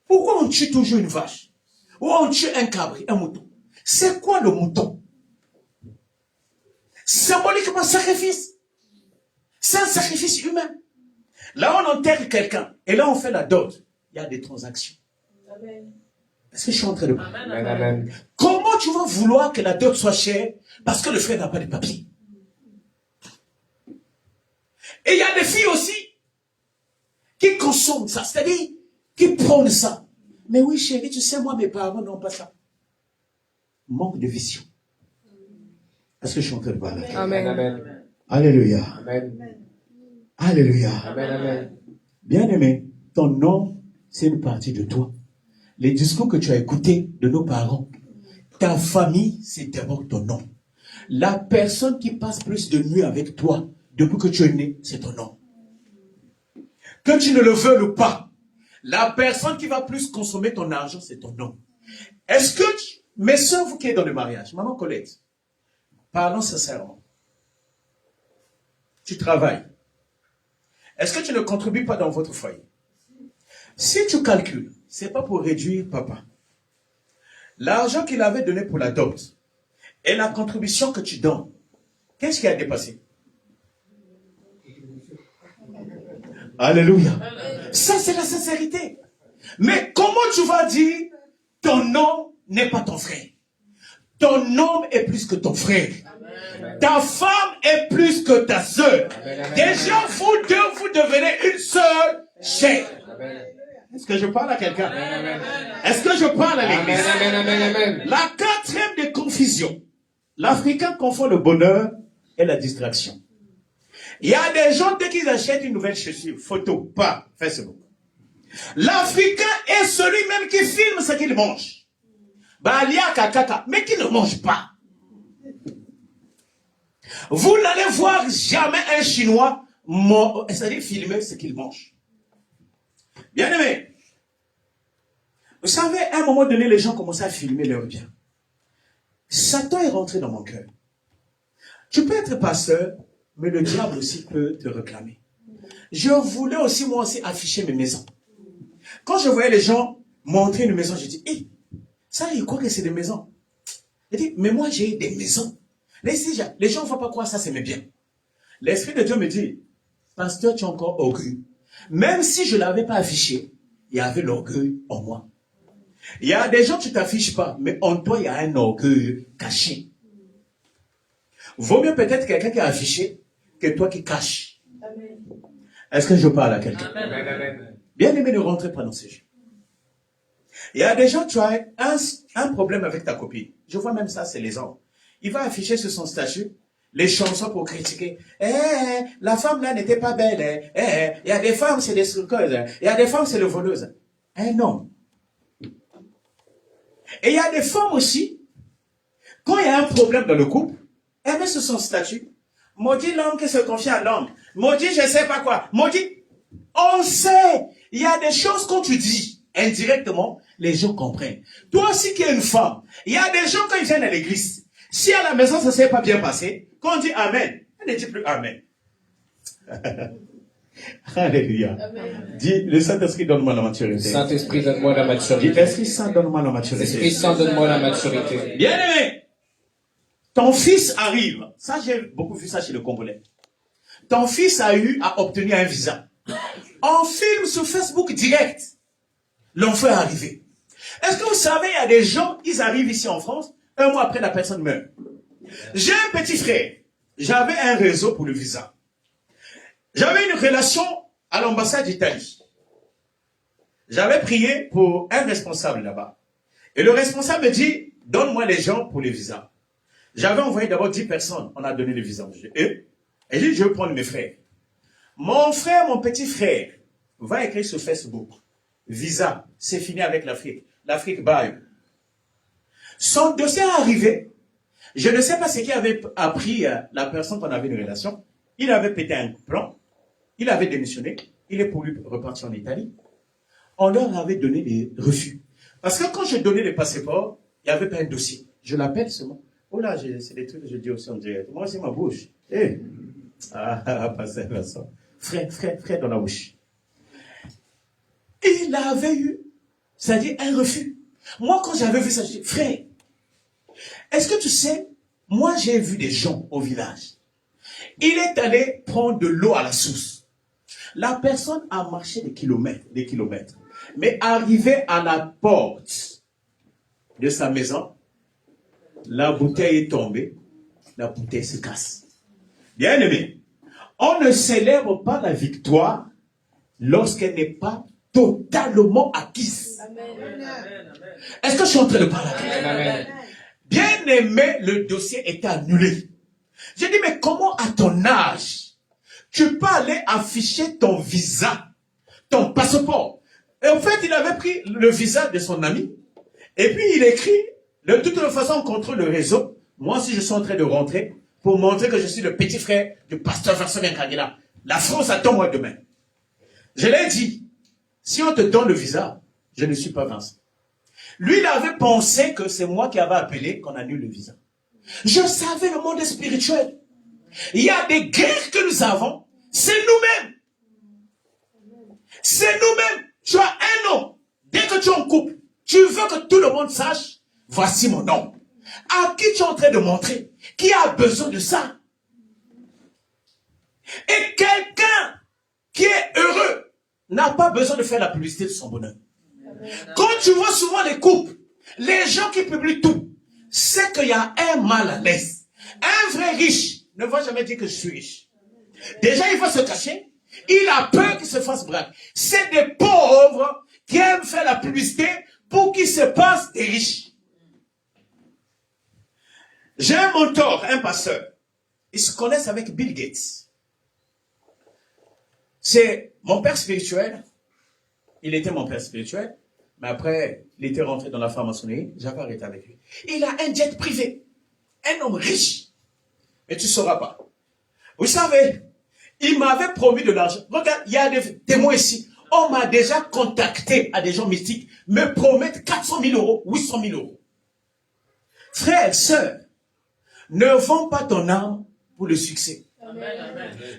Pourquoi on tue toujours une vache? Ou on tue un cabri, un mouton? C'est quoi le mouton? Symboliquement, sacrifice. C'est un sacrifice humain. Là, on enterre quelqu'un. Et là, on fait la dot. Il y a des transactions. Amen. Est-ce que je suis en train de parler? Amen, amen. Comment tu vas vouloir que la dot soit chère parce que le frère n'a pas de papier? Et il y a des filles aussi qui consomment ça, c'est-à-dire qui prônent ça. Mais oui, chérie, tu sais, moi, mes parents n'ont pas ça. Manque de vision. Est-ce que je suis en train de parler? Amen. Amen. Alléluia. Amen. Alléluia. Amen. Amen. Bien-aimé, ton nom, c'est une partie de toi. Les discours que tu as écoutés de nos parents, ta famille, c'est d'abord ton nom. La personne qui passe plus de nuit avec toi, depuis que tu es né, c'est ton nom. Que tu ne le veuilles ou pas, la personne qui va plus consommer ton argent, c'est ton nom. Est-ce que, mes soeurs, vous qui êtes dans le mariage, maman Colette, parlons sincèrement. Tu travailles. Est-ce que tu ne contribues pas dans votre foyer? Si tu calcules, c'est pas pour réduire papa. L'argent qu'il avait donné pour la dot et la contribution que tu donnes, qu'est-ce qui a dépassé? Alléluia. Ça, c'est la sincérité. Mais comment tu vas dire ton nom n'est pas ton frère? Ton homme est plus que ton frère. Ta femme est plus que ta sœur. Déjà, vous deux, vous devenez une seule chair. Est-ce que je parle à quelqu'un? Est-ce que je parle à l'église? La quatrième des confusions. L'Africain confond le bonheur et la distraction. Il y a des gens, dès qu'ils achètent une nouvelle chaussure, photo, pas Facebook. L'Africain est celui-même qui filme ce qu'il mange. Balia kakaka, mais qui ne mange pas. Vous n'allez voir jamais un Chinois c'est-à-dire filmer ce qu'il mange. Bien aimé, vous savez, à un moment donné, les gens commençaient à filmer leur bien. Satan est rentré dans mon cœur. Tu peux être pasteur, mais le diable aussi peut te réclamer. Je voulais aussi, moi aussi, afficher mes maisons. Quand je voyais les gens montrer une maison, je dis, hé, ça, ils croient que c'est des maisons. Je dis, mais moi, j'ai des maisons. Les gens ne vont pas croire ça, c'est mes biens. L'Esprit de Dieu me dit, pasteur, tu es encore orgueilleux. Même si je ne l'avais pas affiché, il y avait l'orgueil en moi. Il y a des gens, tu ne t'affiches pas, mais en toi, il y a un orgueil caché. Vaut mieux peut-être quelqu'un qui a affiché que toi qui caches. Est-ce que je parle à quelqu'un? Bien aimé, ne rentrez pas dans ces jeux. Il y a des gens, tu as un problème avec ta copine. Je vois même ça, c'est les hommes. Il va afficher sur son statut les chansons pour critiquer. La femme là n'était pas belle. Il y a des femmes, c'est des truqueuses. Il y a des femmes, c'est les voleuses. Un homme. Et il y a des femmes aussi, quand il y a un problème dans le couple, elles mettent sur son statut. Maudit l'homme qui se confie à l'homme. Maudit je sais pas quoi. Maudit. On sait. Il y a des choses quand tu dis indirectement, les gens comprennent. Toi aussi qui es une femme, il y a des gens quand ils viennent à l'église, si à la maison ça ne s'est pas bien passé, quand on dit Amen, on ne dit plus Amen. Alléluia. Amen. Dis, le Saint-Esprit donne-moi la maturité. Saint-Esprit donne-moi la maturité. Dis, Esprit Saint donne-moi la maturité. Esprit Saint donne-moi la maturité. Bien aimé, ton fils arrive. Ça, j'ai beaucoup vu ça chez le Congolais. Ton fils a obtenu un visa. On filme sur Facebook direct. L'enfant est arrivé. Est-ce que vous savez, il y a des gens, ils arrivent ici en France, un mois après la personne meurt. J'ai un petit frère. J'avais un réseau pour le visa. J'avais une relation à l'ambassade d'Italie. J'avais prié pour un responsable là-bas. Et le responsable me dit, donne-moi les gens pour le visa. J'avais envoyé d'abord 10 personnes. On a donné le visa. Et j'ai dit, je vais prendre mes frères. Mon frère, mon petit frère, va écrire sur Facebook. Visa, c'est fini avec l'Afrique. L'Afrique bye. Son dossier est arrivé. Je ne sais pas ce qui avait appris la personne qu'on avait une relation. Il avait pété un plan. Il avait démissionné. Il est pour lui repartir en Italie. On leur avait donné des refus. Parce que quand je donnais les passeports, il n'y avait pas un dossier. Je l'appelle seulement. Oh là, c'est des trucs que je dis aussi en direct. Moi, c'est ma bouche. Hey. Passer Vincent. Frère dans la bouche. Il avait eu, c'est-à-dire un refus. Moi, quand j'avais vu ça, je dis, frère, est-ce que tu sais, moi, j'ai vu des gens au village. Il est allé prendre de l'eau à la source. La personne a marché des kilomètres. Mais arrivé à la porte de sa maison, la bouteille est tombée, la bouteille se casse. Bien aimé, on ne célèbre pas la victoire lorsqu'elle n'est pas totalement acquise. Est-ce que je suis en train de parler? Amen. Bien aimé, le dossier est annulé. J'ai dit, mais comment à ton âge, tu peux aller afficher ton visa, ton passeport? Et en fait, il avait pris le visa de son ami, et puis il écrit, de toute façon, on contrôle le réseau. Moi, si je suis en train de rentrer, pour montrer que je suis le petit frère du pasteur Varsovien Kagela, la France attend moi demain. Je l'ai dit, si on te donne le visa, je ne suis pas Vincent. Lui, il avait pensé que c'est moi qui avais appelé qu'on annule le visa. Je savais le monde spirituel. Il y a des guerres que nous avons, c'est nous-mêmes. C'est nous-mêmes. Tu as un homme. Dès que tu es en couple, tu veux que tout le monde sache, voici mon homme. À qui tu es en train de montrer? Qui a besoin de ça? Et quelqu'un qui est heureux n'a pas besoin de faire la publicité de son bonheur. Quand tu vois souvent les couples, les gens qui publient tout, c'est qu'il y a un mal à l'aise. Un vrai riche ne va jamais dire que je suis riche. Déjà, il va se cacher. Il a peur qu'il se fasse braquer. C'est des pauvres qui aiment faire la publicité pour qu'il se passe des riches. J'ai un mentor, un pasteur. Ils se connaissent avec Bill Gates. C'est mon père spirituel. Il était mon père spirituel. Mais après, il était rentré dans la franc-maçonnerie. J'avais arrêté avec lui. Il a un jet privé. Un homme riche. Mais tu ne sauras pas. Vous savez, il m'avait promis de l'argent. Regarde, il y a des témoins ici. On m'a déjà contacté à des gens mystiques. Me promettent 400 000 euros, 800 000 euros. Frères, sœurs, ne vends pas ton âme pour le succès.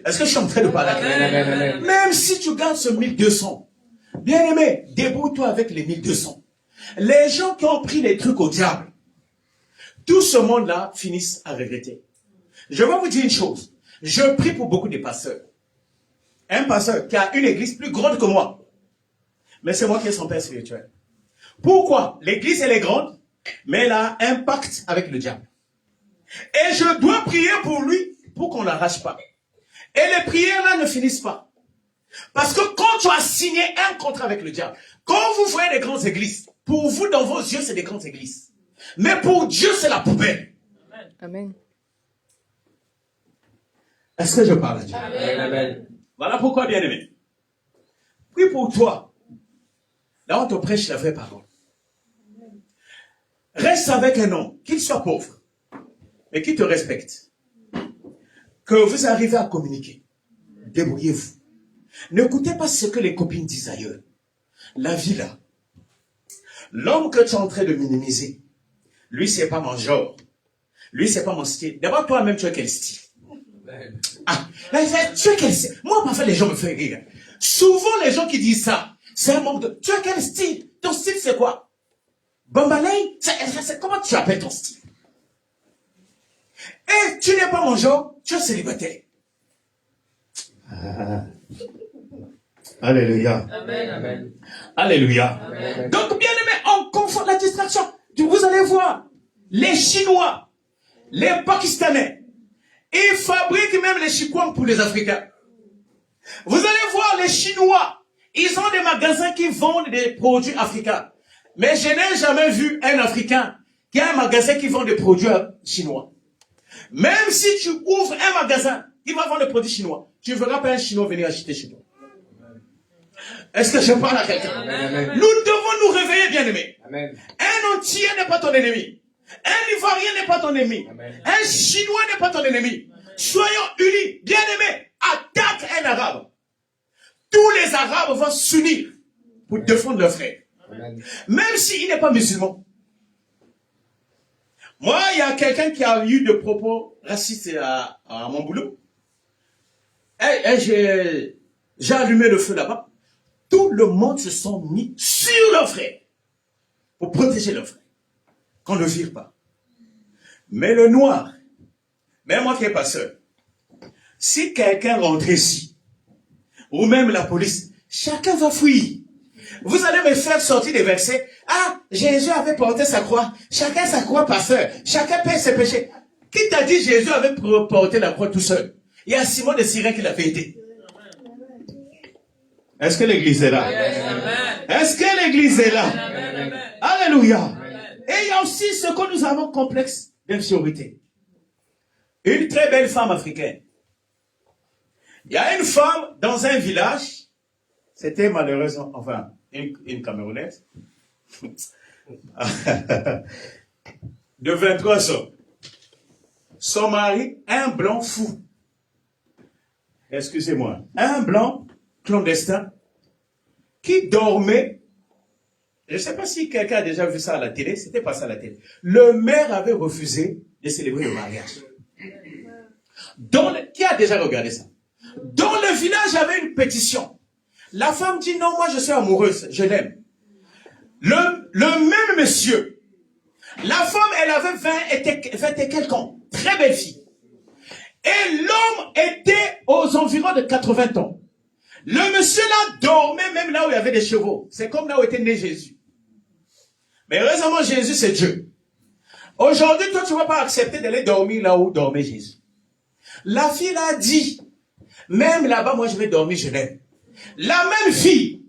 Est-ce que je suis en train de parler? Amen. Même si tu gardes ce 1200, bien aimé, débrouille-toi avec les 1200. Les gens qui ont pris les trucs au diable, tout ce monde-là finissent à regretter. Je vais vous dire une chose. Je prie pour beaucoup de pasteurs. Un pasteur qui a une église plus grande que moi. Mais c'est moi qui ai son père spirituel. Pourquoi? L'église, elle est grande, mais elle a un pacte avec le diable. Et je dois prier pour lui, pour qu'on ne l'arrache pas. Et les prières-là ne finissent pas. Parce que quand tu as signé un contrat avec le diable, quand vous voyez les grandes églises, pour vous, dans vos yeux, c'est des grandes églises. Mais pour Dieu, c'est la poubelle. Amen. Est-ce que je parle à Dieu? Amen. Voilà pourquoi, bien-aimé. Prie pour toi. Là, on te prêche la vraie parole. Reste avec un homme, qu'il soit pauvre, mais qui te respecte. Que vous arrivez à communiquer. Débrouillez-vous. N'écoutez pas ce que les copines disent ailleurs. La vie là. L'homme que tu es en train de minimiser, lui, c'est pas mon genre. Lui, c'est pas mon style. D'abord, toi-même, tu as quel style? Ah, tu as quel style? Moi, parfois, les gens me font rire. Souvent, les gens qui disent ça, c'est un manque de... Tu as quel style? Ton style, c'est quoi? Bambalay? Comment tu appelles ton style? Et tu n'es pas mon genre, tu es célibataire. Alléluia. Amen. Alléluia. Amen. Donc, bien aimé, on confond la distraction. Vous allez voir, les Chinois, les Pakistanais, ils fabriquent même les chikwang pour les Africains. Vous allez voir, les Chinois, ils ont des magasins qui vendent des produits africains. Mais je n'ai jamais vu un Africain qui a un magasin qui vend des produits chinois. Même si tu ouvres un magasin qui va vendre des produits chinois, tu ne verras pas un Chinois venir acheter chez toi. Est-ce que je parle à quelqu'un? Amen. Nous devons nous réveiller, bien-aimés. Amen. Un entier n'est pas ton ennemi. Un Ivoirien n'est pas ton ennemi. Amen. Un Chinois n'est pas ton ennemi. Soyons unis, bien-aimés. Attaque un Arabe. Tous les Arabes vont s'unir pour défendre leurs frères. Amen. Même s'il n'est pas musulman. Moi, il y a quelqu'un qui a eu des propos racistes à mon boulot. Et j'ai allumé le feu là-bas. Tout le monde se sont mis sur leurs frères pour protéger leurs frères. Qu'on ne le vire pas. Mais le noir, même moi qui n'ai pas seul, si quelqu'un rentre ici, ou même la police, chacun va fuir. Vous allez me faire sortir des versets. Ah, Jésus avait porté sa croix. Chacun sa croix, pasteur. Chacun paie ses péchés. Qui t'a dit Jésus avait porté la croix tout seul? Il y a Simon de Cyrène qui l'avait aidé. Est-ce que l'église est là? Est-ce que l'église est là? Alléluia. Et il y a aussi ce que nous avons complexe d'infériorité. Une très belle femme africaine. Il y a une femme dans un village, c'était malheureusement, enfin, une Camerounaise, de 23 ans. Son mari, un blanc fou. Excusez-moi. Un blanc clandestin qui dormait. Je ne sais pas si quelqu'un a déjà vu ça à la télé. C'était pas ça à la télé. Le maire avait refusé de célébrer le mariage. Qui a déjà regardé ça? Dans le village, il y avait une pétition. La femme dit non, moi je suis amoureuse, je l'aime. Le même monsieur, la femme, elle avait 20 et quelques ans. Très belle fille. Et l'homme était aux environs de 80 ans. Le monsieur là dormait même là où il y avait des chevaux. C'est comme là où était né Jésus. Mais heureusement, Jésus, c'est Dieu. Aujourd'hui, toi, tu ne vas pas accepter d'aller dormir là où dormait Jésus. La fille a dit, même là-bas, moi, je vais dormir, je l'aime. La même fille,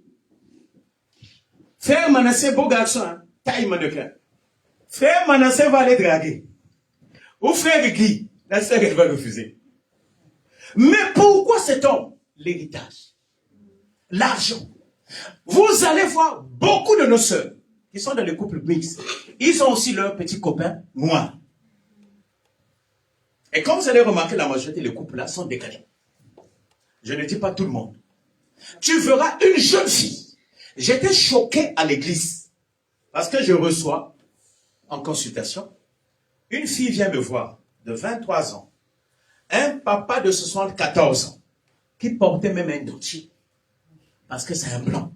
frère Manassé, beau garçon, hein, taille mannequin. Frère Manassé va aller draguer. Ou frère Guy, la sœur, elle va refuser. Mais pourquoi cet homme? L'héritage. L'argent. Vous allez voir beaucoup de nos sœurs qui sont dans les couples mixtes. Ils ont aussi leurs petits copains noirs. Et comme vous allez remarquer, la majorité des couples là sont décalés. Je ne dis pas tout le monde. Tu verras une jeune fille. J'étais choqué à l'église. Parce que je reçois, en consultation, une fille vient me voir, de 23 ans. Un papa de 74 ans, qui portait même un dentier. Parce que c'est un blanc.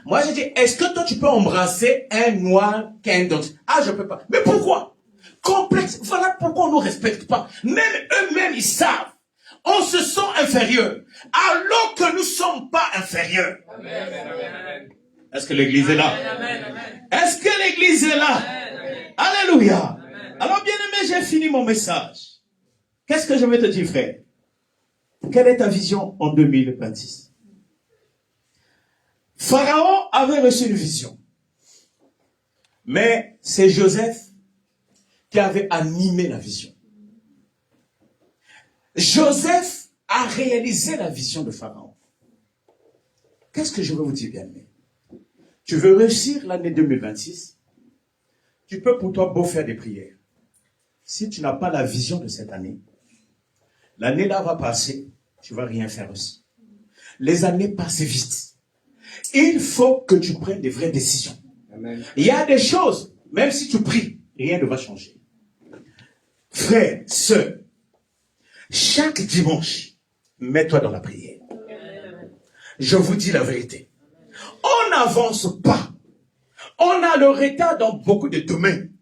Moi, j'ai dit, est-ce que toi, tu peux embrasser un noir qui a un dentier? Ah, je peux pas. Mais pourquoi? Complexe. Voilà pourquoi on ne nous respecte pas. Même eux-mêmes, ils savent. On se sent inférieur. Alors que nous ne sommes pas inférieurs. Est-ce que l'église est là? Est-ce que l'église est là? Alléluia. Alors, bien aimé, j'ai fini mon message. Qu'est-ce que je vais te dire, frère? Quelle est ta vision en 2026? Pharaon avait reçu une vision. Mais c'est Joseph qui avait animé la vision. Joseph a réalisé la vision de Pharaon. Qu'est-ce que je veux vous dire, bien aimé? Tu veux réussir l'année 2026? Tu peux pour toi beau faire des prières. Si tu n'as pas la vision de cette année, l'année là va passer, tu ne vas rien faire aussi. Les années passent vite. Il faut que tu prennes des vraies décisions. Amen. Il y a des choses, même si tu pries, rien ne va changer. Frère, sœur, chaque dimanche, mets-toi dans la prière. Je vous dis la vérité. On n'avance pas. On a le retard dans beaucoup de domaines.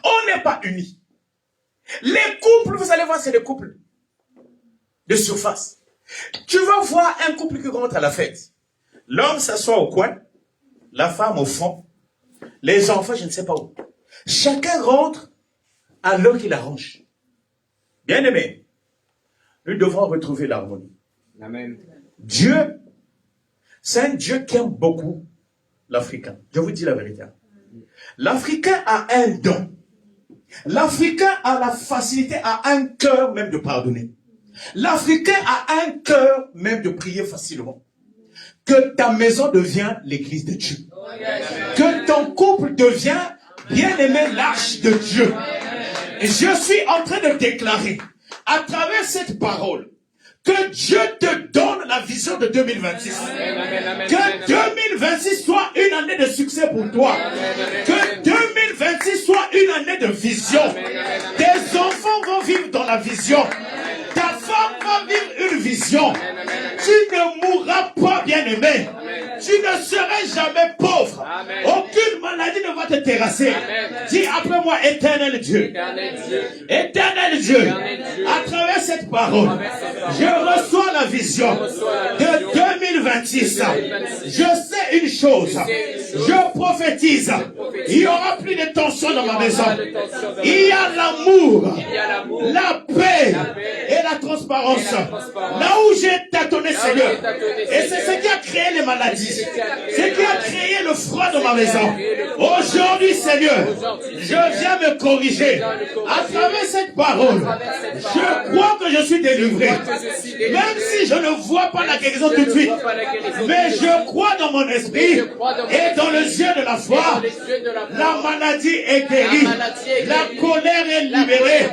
On n'est pas unis. Les couples, vous allez voir, c'est des couples de surface. Tu vas voir un couple qui rentre à la fête. L'homme s'assoit au coin, la femme au fond, les enfants, je ne sais pas où. Chacun rentre à l'heure qu'il arrange. Bien aimé, nous devons retrouver l'harmonie. Amen. Dieu, c'est un Dieu qui aime beaucoup l'Africain. Je vous dis la vérité. L'Africain a un don. L'Africain a la facilité, a un cœur même de pardonner. L'Africain a un cœur même de prier facilement. Que ta maison devienne l'église de Dieu. Que ton couple devienne, bien aimé, l'arche de Dieu. Et je suis en train de déclarer, à travers cette parole, que Dieu te donne la vision de 2026. Que 2026 soit une année de succès pour toi. Que 2026 soit une année de vision. Tes enfants vont vivre dans la vision. Ta femme va vivre une vision. Tu ne mourras pas, bien-aimé. Tu ne seras jamais pauvre. Aucune maladie ne va te terrasser. Dis après moi, éternel Dieu. Éternel Dieu. À travers cette parole, je reçois la vision de 2026. Je sais une chose. Je prophétise. Il n'y aura plus de tension dans ma maison. Il y a l'amour, la paix et la transparence. Là où j'ai tâtonné, Seigneur. Et c'est ce qui a créé les maladies. Ce qui a créé le froid dans ma maison. Aujourd'hui, Seigneur, je viens me corriger. À travers cette parole, je crois que je suis délivré. Même si je ne vois pas la guérison tout de suite. Mais je crois dans mon esprit et dans les yeux de la foi. La maladie est guérie. La colère est libérée.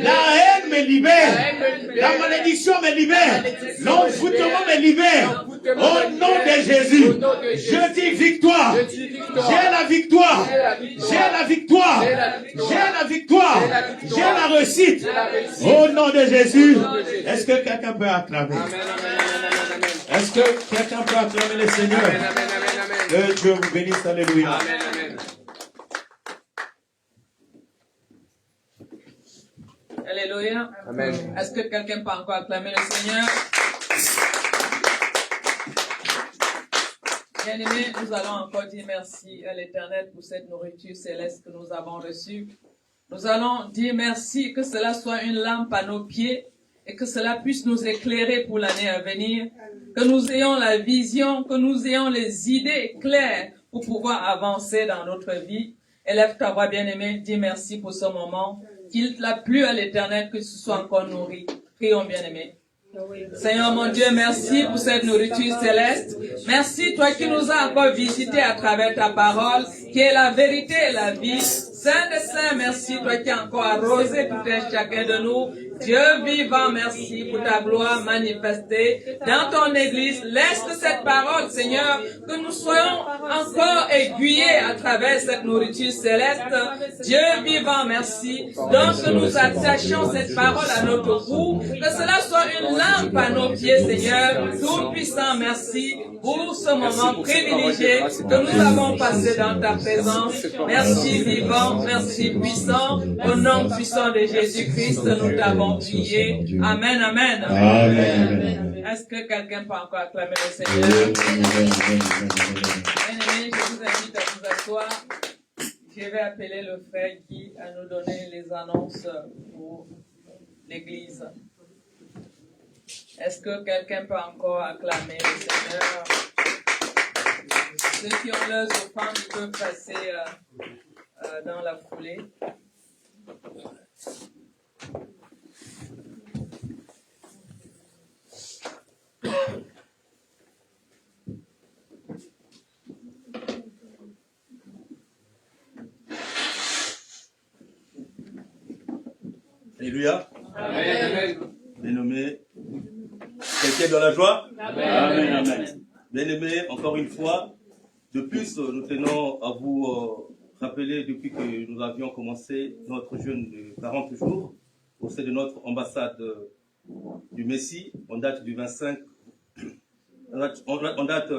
La haine me libère. La malédiction me libère. L'envoûtement me libère. Au nom de Jésus, je dis victoire. J'ai la victoire. J'ai la victoire. J'ai la victoire. J'ai la réussite. Au nom de Jésus, est-ce que quelqu'un peut acclamer? Est-ce que quelqu'un peut acclamer le Seigneur? Que Dieu vous bénisse. Alléluia. Alléluia. Amen. Est-ce que quelqu'un peut encore acclamer le Seigneur? Bien-aimés, nous allons encore dire merci à l'Éternel pour cette nourriture céleste que nous avons reçue. Nous allons dire merci, que cela soit une lampe à nos pieds et que cela puisse nous éclairer pour l'année à venir. Que nous ayons la vision, que nous ayons les idées claires pour pouvoir avancer dans notre vie. Élève ta voix, bien-aimé, dis merci pour ce moment. Qu'il a plu à l'Éternel que ce soit encore nourri. Prions, bien-aimés. Seigneur mon Dieu, merci pour cette nourriture céleste. Merci, toi qui nous as encore visités à travers ta parole, qui est la vérité et la vie. Saint des Saints, merci, toi qui as encore arrosé tout un chacun de nous. Dieu vivant, merci pour ta gloire manifestée dans ton Église. Laisse cette parole, Seigneur, que nous soyons encore aiguillés à travers cette nourriture céleste. Dieu vivant, merci. Donc que nous attachions cette parole à notre cou, que cela soit une lampe à nos pieds, Seigneur. Tout-puissant, merci pour ce moment privilégié que nous avons passé dans ta présence. Merci vivant, merci puissant. Au nom puissant de Jésus-Christ, nous t'avons prié. Amen, amen. Amen. Est-ce que quelqu'un peut encore acclamer le Seigneur? Bien-aimés, je vous invite à vous asseoir. Je vais appeler le frère Guy à nous donner les annonces pour l'Église. Est-ce que quelqu'un peut encore acclamer le Seigneur? Ceux qui ont leurs offrandes peuvent passer dans la foulée. Alléluia. Amen. Bien-aimé. Quelqu'un dans la joie? Amen. Amen. Bien-aimé, encore une fois, de plus, nous tenons à vous rappeler depuis que nous avions commencé notre jeûne de 40 jours au sein de notre ambassade du Messie. On date du 25, on date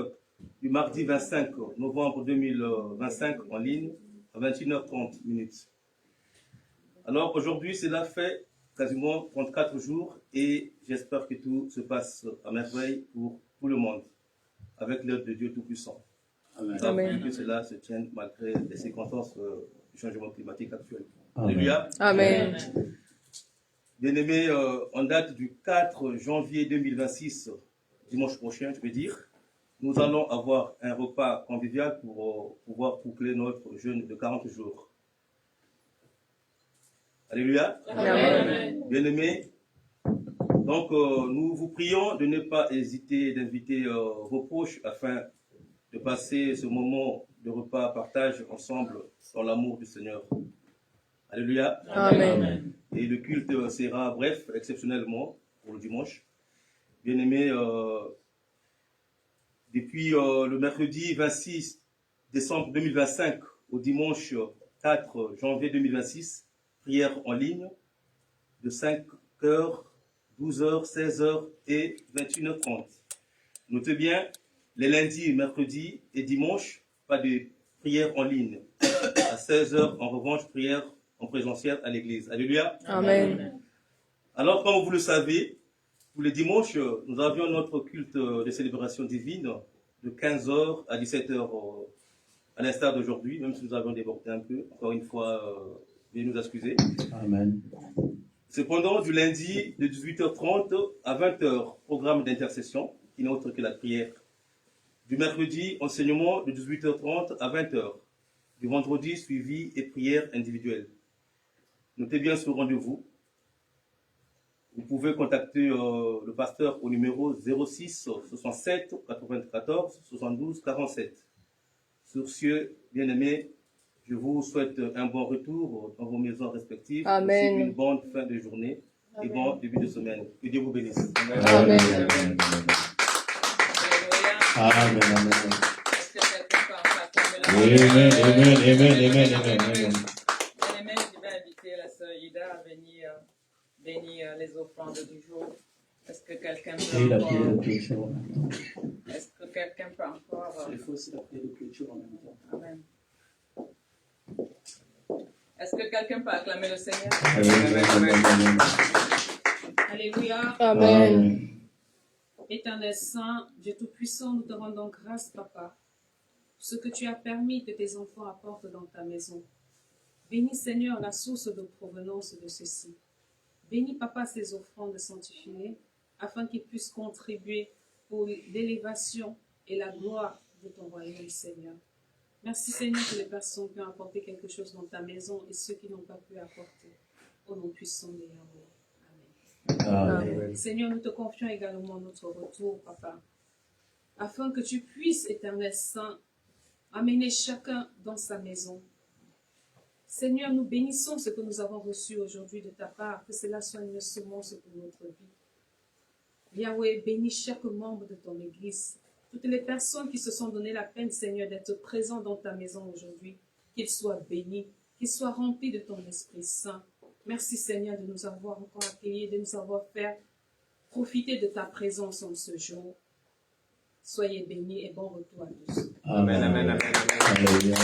du mardi 25 novembre 2025 en ligne à 21h30 minutes. Alors aujourd'hui, cela fait quasiment 34 jours et j'espère que tout se passe à merveille pour tout le monde, avec l'aide de Dieu Tout-Puissant. Amen. Que cela se tienne malgré les circonstances du changement climatique actuel. Alléluia. Amen. Bien-aimés, en date du 4 janvier 2026, dimanche prochain, je veux dire, nous allons avoir un repas convivial pour pouvoir boucler notre jeûne de 40 jours. Alléluia. Amen. Bien-aimés, donc nous vous prions de ne pas hésiter d'inviter vos proches afin de passer ce moment de repas partage ensemble dans l'amour du Seigneur. Alléluia. Amen. Et le culte sera bref, exceptionnellement, pour le dimanche. Bien-aimés, depuis le mercredi 26 décembre 2025 au dimanche 4 janvier 2026, prière en ligne de 5h, 12h, 16h et 21h30. Notez bien, les lundis, mercredis et dimanches, pas de prière en ligne. À 16h, en revanche, prière en présentiel à l'église. Alléluia. Amen. Alors, comme vous le savez, tous les dimanches, nous avions notre culte de célébration divine de 15h à 17h à l'instar d'aujourd'hui, même si nous avons débordé un peu. Encore une fois, veuillez nous excuser. Amen. Cependant, du lundi de 18h30 à 20h, programme d'intercession, qui n'est autre que la prière. Du mercredi, enseignement de 18h30 à 20h. Du vendredi, suivi et prière individuelle. Notez bien ce rendez-vous. Vous pouvez contacter le pasteur au numéro 06 67 94 72 47. Sur ce, bien-aimés, je vous souhaite un bon retour dans vos maisons respectives. Amen. Aussi une bonne fin de journée et bon début de semaine. Que Dieu vous bénisse. Amen. Alléluia. Amen. Amen. Est-ce que quelqu'un peut encore acclamer la Amen. parole? Amen. Amen. Amen. Amen. Bien-aimés, je vais inviter la sœur Ida à venir bénir les offrandes du jour. Est-ce que quelqu'un Et la peut prière de encore... clôture. Est-ce que quelqu'un peut encore... Il faut aussi la prière de clôture en même temps. Amen. Est-ce que quelqu'un peut acclamer le Seigneur? Amen. Alléluia. Amen. Éternel Saint, Dieu Tout-Puissant, nous te rendons grâce, Papa, pour ce que tu as permis que tes enfants apportent dans ta maison. Bénis, Seigneur, la source de provenance de ceci. Bénis, Papa, ces offrandes sanctifiées, afin qu'ils puissent contribuer pour l'élévation et la gloire de ton royaume, Seigneur. Merci, Seigneur, que les personnes qui ont apporté quelque chose dans ta maison et ceux qui n'ont pas pu apporter. Au nom puissant de Yahweh. Amen. Seigneur, nous te confions également notre retour, Papa, afin que tu puisses, Éternel Saint, amener chacun dans sa maison. Seigneur, nous bénissons ce que nous avons reçu aujourd'hui de ta part, que cela soit une semence pour notre vie. Yahweh, bénis chaque membre de ton Église, toutes les personnes qui se sont donné la peine, Seigneur, d'être présents dans ta maison aujourd'hui, qu'ils soient bénis, qu'ils soient remplis de ton Esprit Saint. Merci, Seigneur, de nous avoir encore accueillis, de nous avoir fait profiter de ta présence en ce jour. Soyez bénis et bon retour à tous. Amen. Amen. Alléluia.